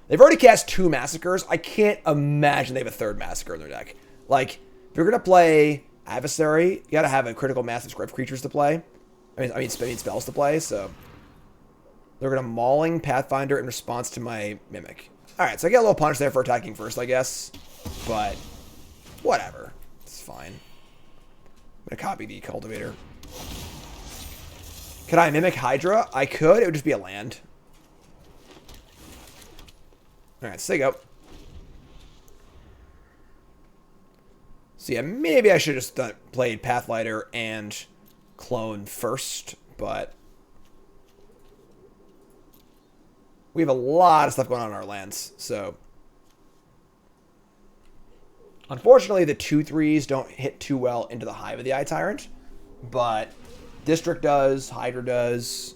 They've already cast 2 Massacres. I can't imagine they have a 3rd Massacre in their deck. Like, if you're going to play Adversary, you got to have a critical mass of script creatures to play. I mean spells to play, so they're going to Mauling Pathfinder in response to my Mimic. Alright, so I get a little punch there for attacking first, I guess. But, whatever. It's fine. I'm going to copy the Cultivator. Could I Mimic Hydra? I could. It would just be a land. Alright, so there you go. So yeah, maybe I should have just played Pathlighter and Clone first, but we have a lot of stuff going on in our lands, so unfortunately the 2/3s don't hit too well into the Hive of the Eye Tyrant, but District does, Hydra does.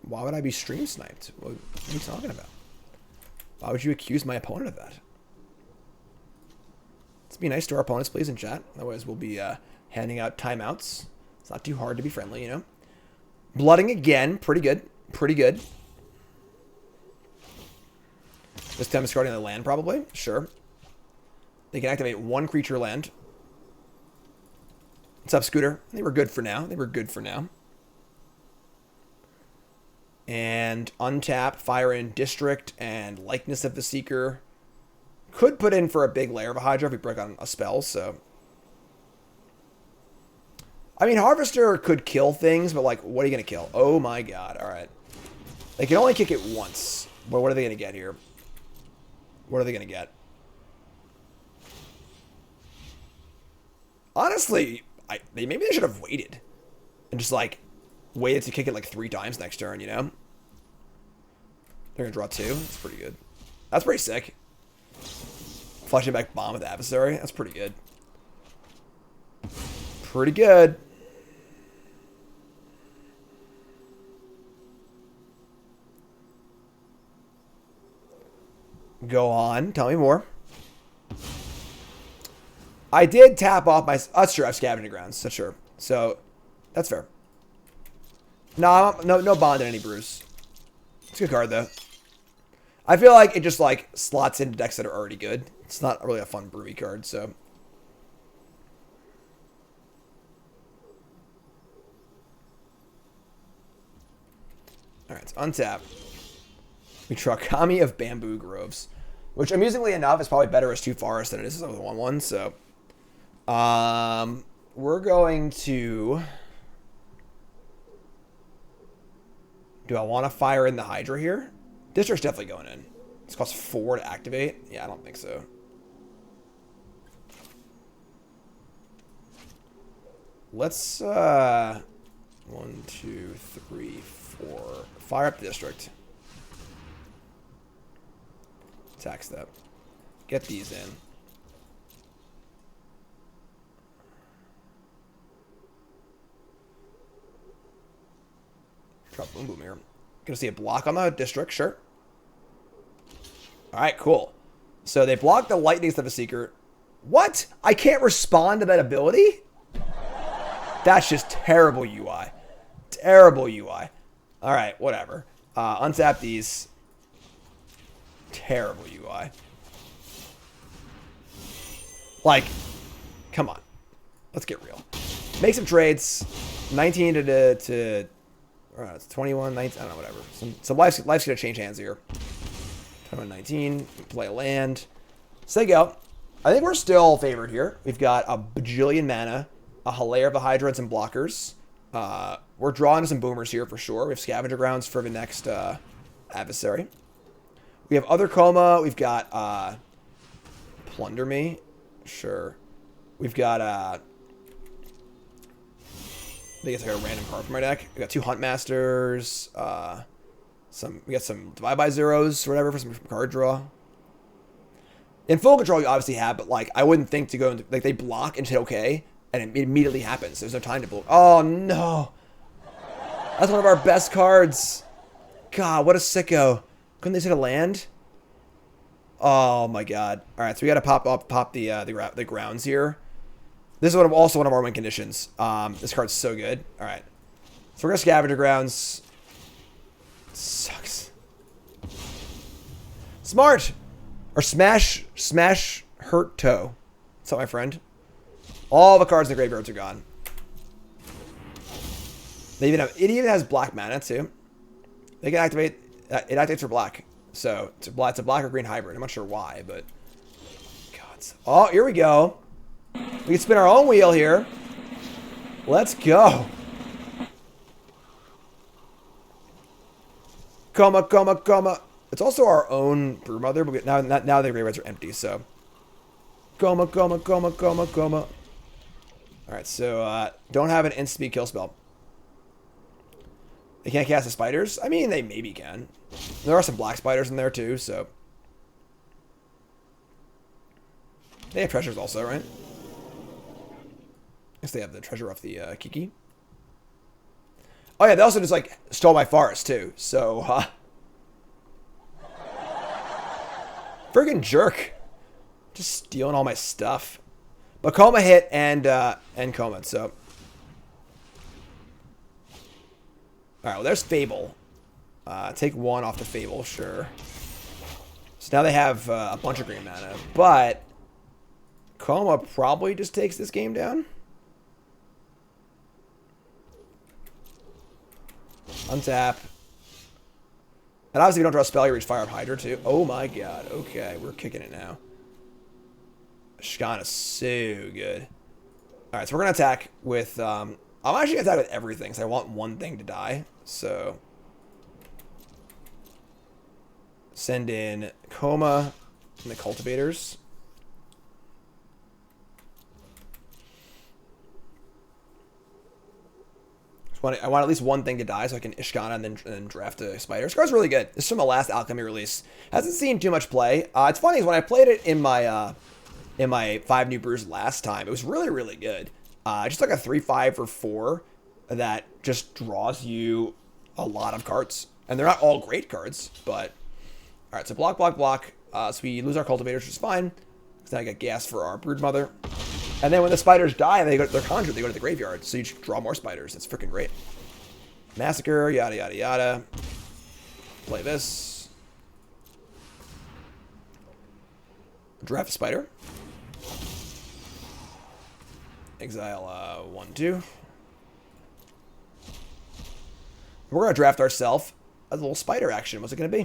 Why would I be stream sniped? What are you talking about? Why would you accuse my opponent of that? Let's be nice to our opponents, please, in chat. Otherwise, we'll be handing out timeouts. It's not too hard to be friendly, you know. Blooding again. Pretty good. Pretty good. This time discarding the land, probably. Sure. They can activate 1 creature land. What's up, Scooter? They were good for now. And untap, fire in District and Likeness of the Seeker. Could put in for a big layer of a Hydra if we break on a spell, so. I mean, Harvester could kill things, but like, what are you going to kill? Oh my god, alright. They can only kick it once. But what are they going to get here? What are they going to get? Honestly, maybe they should have waited. And just like, waited to kick it like 3 times next turn, you know? They're going to draw 2. That's pretty good. That's pretty sick. Flashing back Bomb with Adversary. That's pretty good. Pretty good. Go on. Tell me more. I did tap off my... That's true. I have Scavenging Grounds. That's sure. So, that's fair. No bond in any brews. It's a good card, though. I feel like it just, like, slots into decks that are already good. It's not really a fun brewy card, so... Alright, it's untap. We draw Kami of Bamboo Groves. Which, amusingly enough, is probably better as 2 forests than it is as a 1/1, so... we're going to... Do I want to fire in the Hydra here? District's definitely going in. This costs 4 to activate. Yeah, I don't think so. Let's, 1, 2, 3, 4. Fire up the District. Attack step. Get these in. Drop Boom Boom here. Gonna see a block on the District, sure. Alright, cool. So they block the Lightnings of a Seeker. What? I can't respond to that ability? That's just terrible UI. Terrible UI. Alright, whatever. Untap these. Terrible UI. Like, come on. Let's get real. Make some trades. 19 to it's 21, 19, I don't know, whatever. Some life's going to change hands here. 21, 19, play a land. Say go. I think we're still favored here. We've got a bajillion mana, a Hilaire of the Hydra, and some blockers. We're drawing some boomers here for sure. We have Scavenger Grounds for the next adversary. We have other Koma. We've got Plunder Me. Sure. We've got I think it's like a random card from my deck. We got 2 Hunt Masters. We got some Divide by Zeros or whatever for some card draw. In full control, you obviously have, but like I wouldn't think to go into, like, they block and hit okay, and it immediately happens. There's no time to block. Oh no, that's one of our best cards. God, what a sicko! Couldn't they take a land? Oh my god! All right, so we got to pop the grounds here. This is also one of our win conditions. This card's so good. All right, so we're gonna Scavenger Grounds. Sucks. Smart. Or smash, hurt toe. What's up, my friend? All the cards in the graveyards are gone. It even has black mana too. They can activate. It activates for black, so it's a black or green hybrid. I'm not sure why, but God. Oh, here we go. We can spin our own wheel here. Let's go. Koma. It's also our own Broodmother, but now the graveyards are empty, so. Koma. Alright, so, don't have an instant speed kill spell. They can't cast the spiders? I mean, they maybe can. There are some black spiders in there, too, so. They have treasures also, right? I guess they have the treasure off the, Kiki. Oh, yeah, they also just, like, stole my forest, too, so, friggin' jerk. Just stealing all my stuff. But Koma hit and Koma, so. Alright, well, there's Fable. Take 1 off the Fable, sure. So now they have a bunch of green mana, but Koma probably just takes this game down. Untap. And obviously, if you don't draw a spell, you reach Fire Up Hydra too. Oh my god. Okay, we're kicking it now. Ishkanah is so good. Alright, so we're going to attack with... I'm actually going to attack with everything, because I want one thing to die. So... Send in Koma and the Cultivators. I want at least one thing to die so I can Ishkanah and then draft a Spider. This card's really good. This is from the last Alchemy release. Hasn't seen too much play. It's funny, is when I played it in my 5 New Brews last time, it was really, really good. Just like a 3/5 or 4 that just draws you a lot of cards. And they're not all great cards, but... Alright, so block, block, block. So we lose our Cultivators, which is fine. Because now I get gas for our Broodmother. And then when the spiders die, they're conjured. They go to the graveyard. So you just draw more spiders. That's freaking great. Massacre, yada, yada, yada. Play this. Draft a spider. Exile 1, 2. We're going to draft ourselves a little spider action. What's it going to be?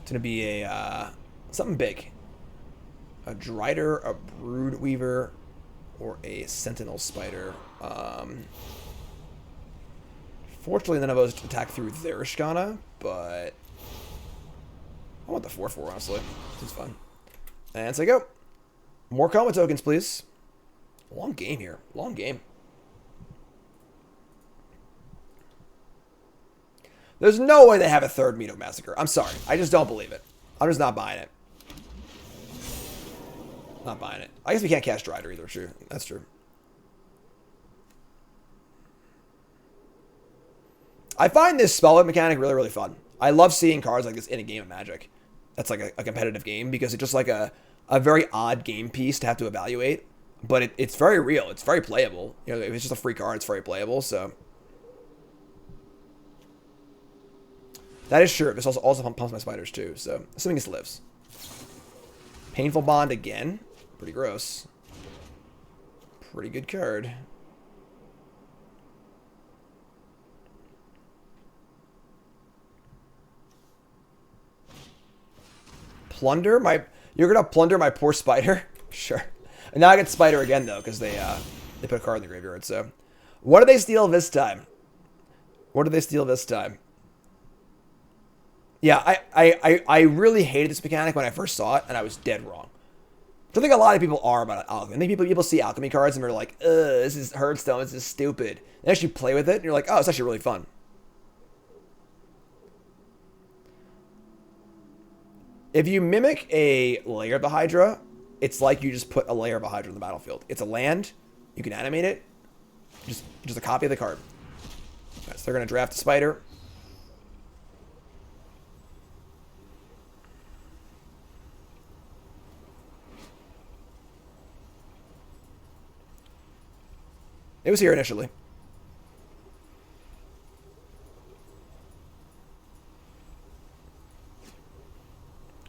It's going to be a something big. A Drider, a Brood Weaver, or a Sentinel Spider. Fortunately, none of those attack through their Ishkanah, but I want the 4/4, honestly. This is fun. And so go. More Koma tokens, please. Long game here. Long game. There's no way they have a third Meadow Massacre. I'm sorry. I just don't believe it. I'm just not buying it. Not buying it. I guess we can't cast Drider either. True. That's true. I find this spell mechanic really, really fun. I love seeing cards like this in a game of Magic. That's like a competitive game because it's just like a very odd game piece to have to evaluate. But it's very real. It's very playable. You know, if it's just a free card, it's very playable. So that is true. This also pumps my spiders too. So assuming this lives. Painful Bond again. Pretty gross. Pretty good card. Plunder my... You're gonna plunder my poor spider? Sure. And now I get spider again though, because they put a card in the graveyard. So, what do they steal this time? What do they steal this time? Yeah, I really hated this mechanic when I first saw it, and I was dead wrong. I don't think a lot of people are about Alchemy. I think people see Alchemy cards and they're like, ugh, this is Hearthstone, this is stupid. They actually play with it, and you're like, oh, it's actually really fun. If you mimic a layer of the Hydra, it's like you just put a layer of a Hydra in the battlefield. It's a land. You can animate it. Just a copy of the card. Right, so they're going to draft a spider. It was here initially.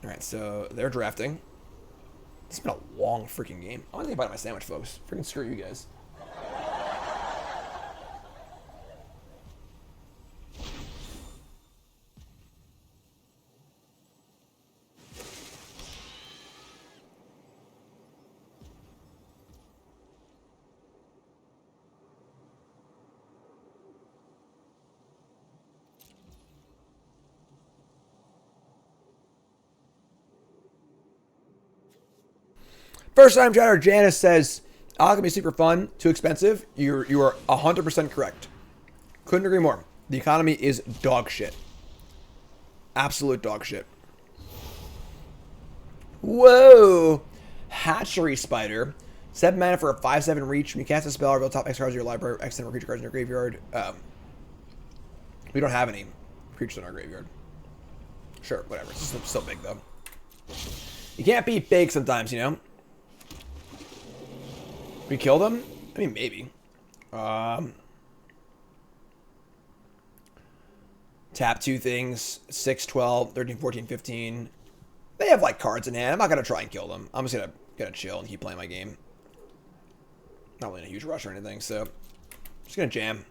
Alright, so they're drafting. It's been a long freaking game. I want to think about my sandwich, folks. Freaking screw you guys. First time chatter, Janice says, Alchemy is super fun, too expensive. You are 100% correct. Couldn't agree more. The economy is dog shit. Absolute dog shit. Whoa. Hatchery Spider. 7 mana for a 5/7 reach. When you cast a spell, reveal top X cards of your library, X number of creature cards in your graveyard. We don't have any creatures in our graveyard. Sure, whatever. It's still big, though. You can't be big sometimes, you know? We kill them? I mean, maybe. Tap 2 things. 6, 12, 13, 14, 15. They have, like, cards in hand. I'm not going to try and kill them. I'm just going to Gotta chill and keep playing my game. Not really in a huge rush or anything, so just gonna jam.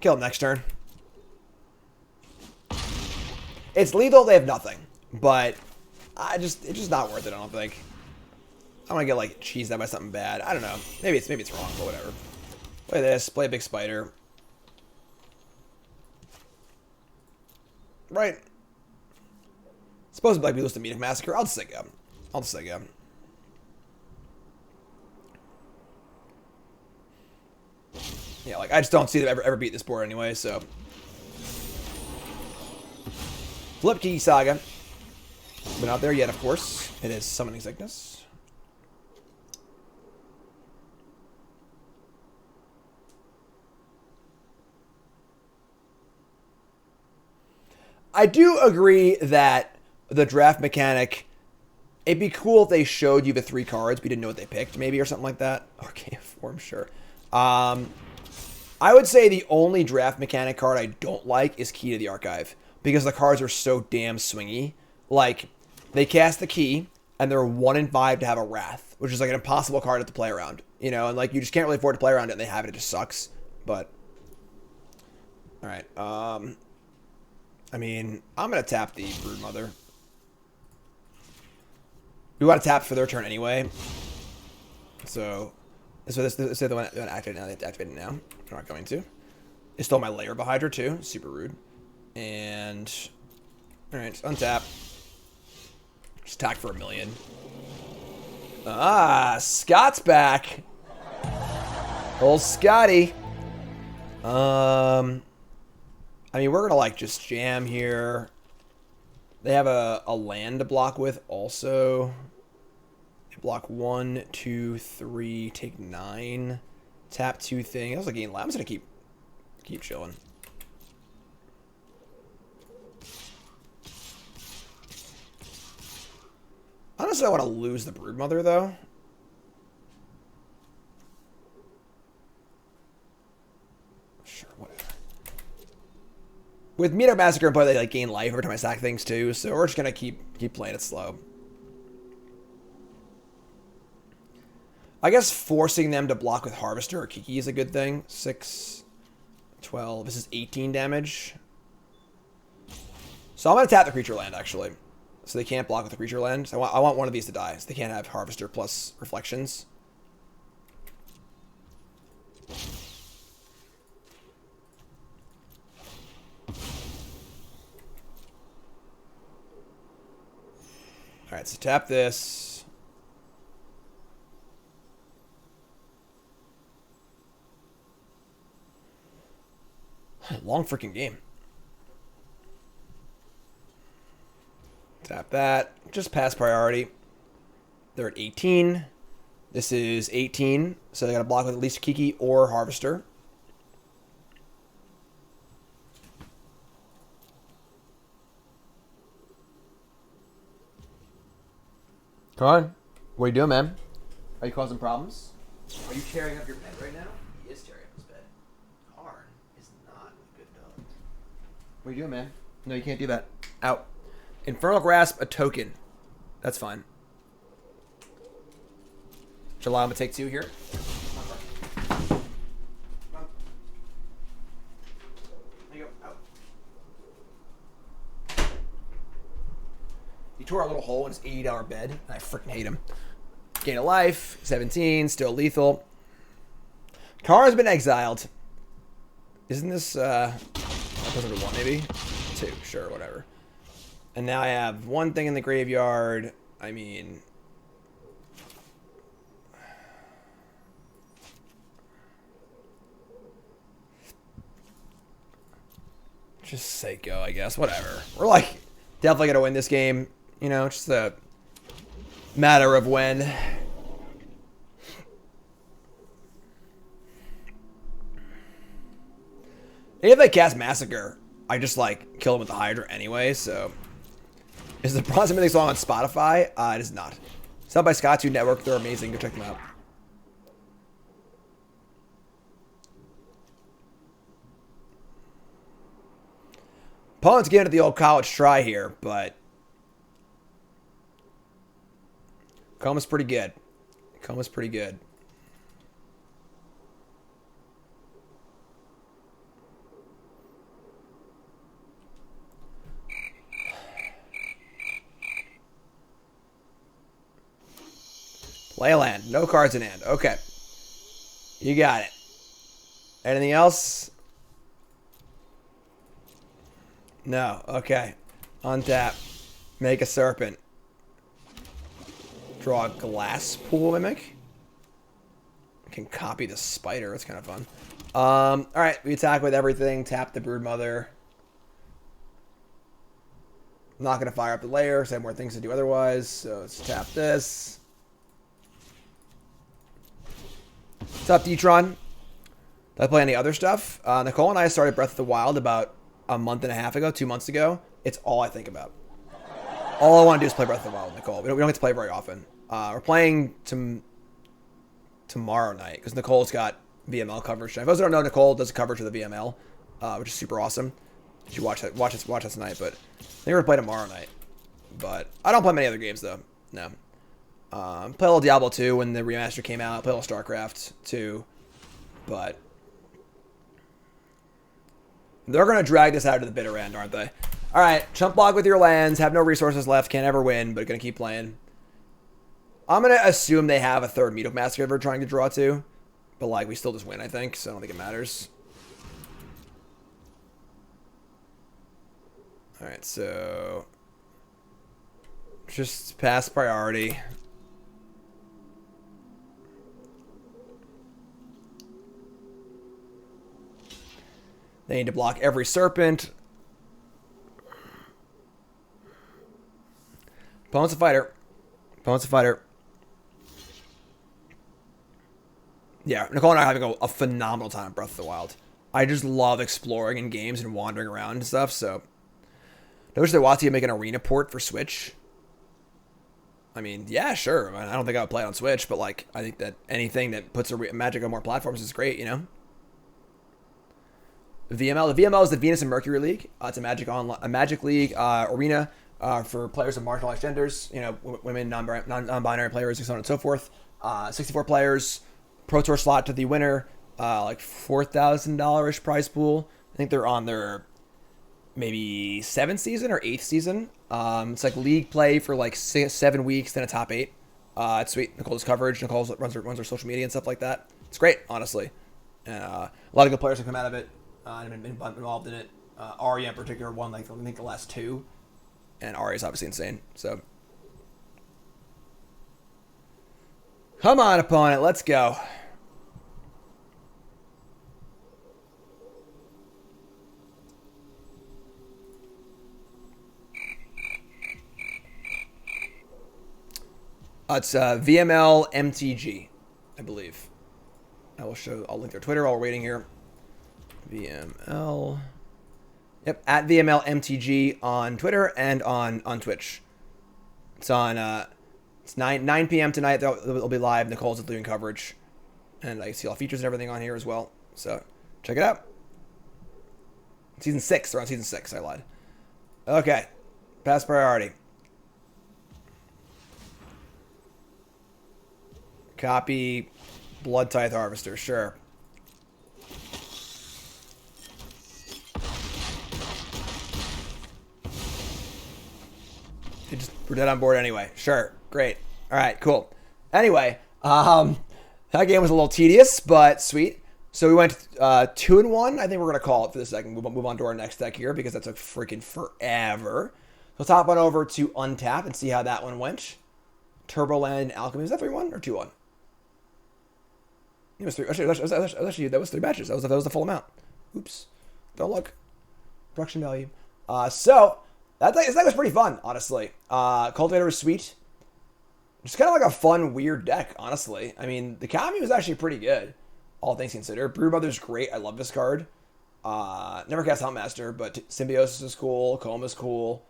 Kill him next turn. It's lethal, they have nothing. But it's just not worth it, I don't think. I want to get like cheesed out by something bad. I don't know. Maybe it's wrong, but whatever. Play this, play a big spider. Right. Supposed to be like we lose to Medic Massacre. I'll just say go. I'll just say go. Yeah, like I just don't see them ever beat this board anyway, so. Flip Key Saga. But not there yet, of course. It is Summoning Sickness. I do agree that the draft mechanic, it'd be cool if they showed you the 3 cards, but you didn't know what they picked, maybe, or something like that. Arcane Form, sure. I would say the only draft mechanic card I don't like is Key to the Archive, because the cards are so damn swingy. Like, they cast the Key, and they're 1 in 5 to have a Wrath, which is like an impossible card to play around. You know, and like, you just can't really afford to play around it, and they have it, it just sucks. But, alright, I mean, I'm going to tap the Broodmother. We want to tap for their turn anyway. So this is the one activated now. They have to activate it now. We're not going to. It stole my layer behind her too. Super rude. And, alright, untap. Just attack for 1 million. Ah, Scott's back. Old Scotty. I mean, we're going to, like, just jam here. They have a land to block with also. They block 1, 2, 3, take 9. Tap 2 thing. That was a gain land. I'm just going to keep chilling. Honestly, I want to lose the Broodmother, though. Sure, whatever. With Meter Massacre and play, they like gain life every time I sack things too, so we're just gonna keep playing it slow. I guess forcing them to block with Harvester or Kiki is a good thing. 6, 12. This is 18 damage. So I'm gonna tap the creature land actually, so they can't block with the creature land. So I want one of these to die, so they can't have Harvester plus Reflections. Alright, so tap this. Long freaking game. Tap that. Just pass priority. They're at 18. This is 18, so they gotta block with at least Kiki or Harvester. Come on. What are you doing, man? Are you causing problems? Are you tearing up your bed right now? He is tearing up his bed. Karn is not a good dog. What are you doing, man? No, you can't do that. Out. Infernal Grasp, a token. That's fine. Should allow him to take 2 here. Come on. There you go. Out. He tore a little hole in his $80 bed, and I freaking hate him. Gain of life, 17, still lethal. Karn's been exiled. Isn't this, episode 1 maybe? 2, sure, whatever. And now I have 1 thing in the graveyard. I mean, just say go, I guess. Whatever. We're like definitely gonna win this game. You know, just a matter of when. If they cast Massacre, I just like kill them with the Hydra anyway, so. Is the Proximity song on Spotify? It is not. It's not by Scott2 Network. They're amazing. Go check them out. Opponent's getting at the old college try here, but Koma's pretty good. Koma's pretty good. Play a land. No cards in hand. Okay. You got it. Anything else? No. Okay. Untap. Make a serpent. Draw a glass pool mimic. Can copy the spider. That's kind of fun. Alright. We attack with everything. Tap the Broodmother. I'm not going to fire up the layer because I have more things to do otherwise. So let's tap this. What's up, D-Tron? Did I play any other stuff? Nicole and I started Breath of the Wild about a month and a half ago, 2 months ago. It's all I think about. All I want to do is play Breath of the Wild with Nicole. We don't get to play very often. We're playing tomorrow night because Nicole's got VML coverage. For those who don't know, Nicole does coverage of the VML, which is super awesome. You should watch that tonight. But I think we're gonna play tomorrow night. But I don't play many other games though. No. Play a little Diablo 2 when the remaster came out. Play a little StarCraft 2. But they're going to drag this out to the bitter end, aren't they? Alright, chump block with your lands. Have no resources left. Can't ever win, but going to keep playing. I'm going to assume they have a third Meat Hook Massacre they're trying to draw to. But, like, we still just win, I think. So I don't think it matters. Alright, so just pass priority. They need to block every serpent. Opponent's a fighter. Opponent's a fighter. Yeah, Nicole and I are having a phenomenal time at Breath of the Wild. I just love exploring in games and wandering around and stuff, so. I wish they want to make an arena port for Switch. I mean, yeah, sure. I don't think I would play it on Switch, but like, I think that anything that puts Magic on more platforms is great, you know? VML. The VML is the Venus and Mercury League. It's a Magic League arena for players of marginalized genders. You know, women, non-binary players, and so on and so forth. 64 players. Pro Tour slot to the winner. Like $4,000-ish prize pool. I think they're on their maybe 7th season or 8th season. It's like league play for like 7 weeks, then a top 8. It's sweet. Nicole's coverage. Nicole runs her social media and stuff like that. It's great, honestly. And a lot of good players have come out of it. I've been involved in it. Arya in particular won like I think the last 2, and Arya's obviously insane. So, come on, opponent, let's go. It's VML MTG, I believe. I'll link their Twitter while we're waiting here. VML. Yep, at VML MTG on Twitter and on Twitch. It's on it's 9 p.m. tonight. They'll be live. Nicole's doing coverage. And I see all features and everything on here as well. So check it out. Season 6. They're on season 6. I lied. Okay. Pass priority. Copy Blood Tithe Harvester. Sure. We're dead on board anyway. Sure. Great. All right. Cool. Anyway, that game was a little tedious, but sweet. So we went 2-1. I think we're going to call it for this second. We'll move on to our next deck here because that took freaking forever. So let's hop on over to Untap and see how that one went. TurboLand and Alchemy. Was that 3-1 or 2-1? It was 3. Actually, that was 3 matches. That was the full amount. Oops. Don't look. Production value. So that was pretty fun, honestly. Cultivator was sweet. Just kind of like a fun, weird deck, honestly. I mean, the Kami was actually pretty good, all things considered. Broodmother's great. I love this card. Never cast Huntmaster, but Symbiosis is cool. Koma's cool.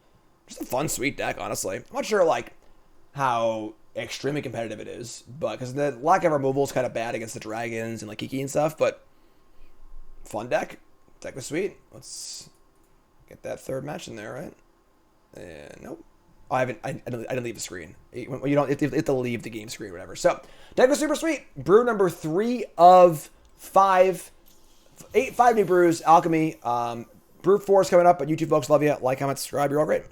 Just a fun, sweet deck, honestly. I'm not sure, like, how extremely competitive it is, but because the lack of removal is kind of bad against the dragons and like Kiki and stuff, but fun deck. Deck was sweet. Let's Get that third match in there, right? Nope. Oh, I didn't leave the screen. You don't. You have to leave the game screen, or whatever. So, Decklist Super Sweet. Brew number 3 of 5. 5 new brews. Alchemy. Brew 4 is coming up. But YouTube folks, love you. Like, comment, subscribe. You're all great.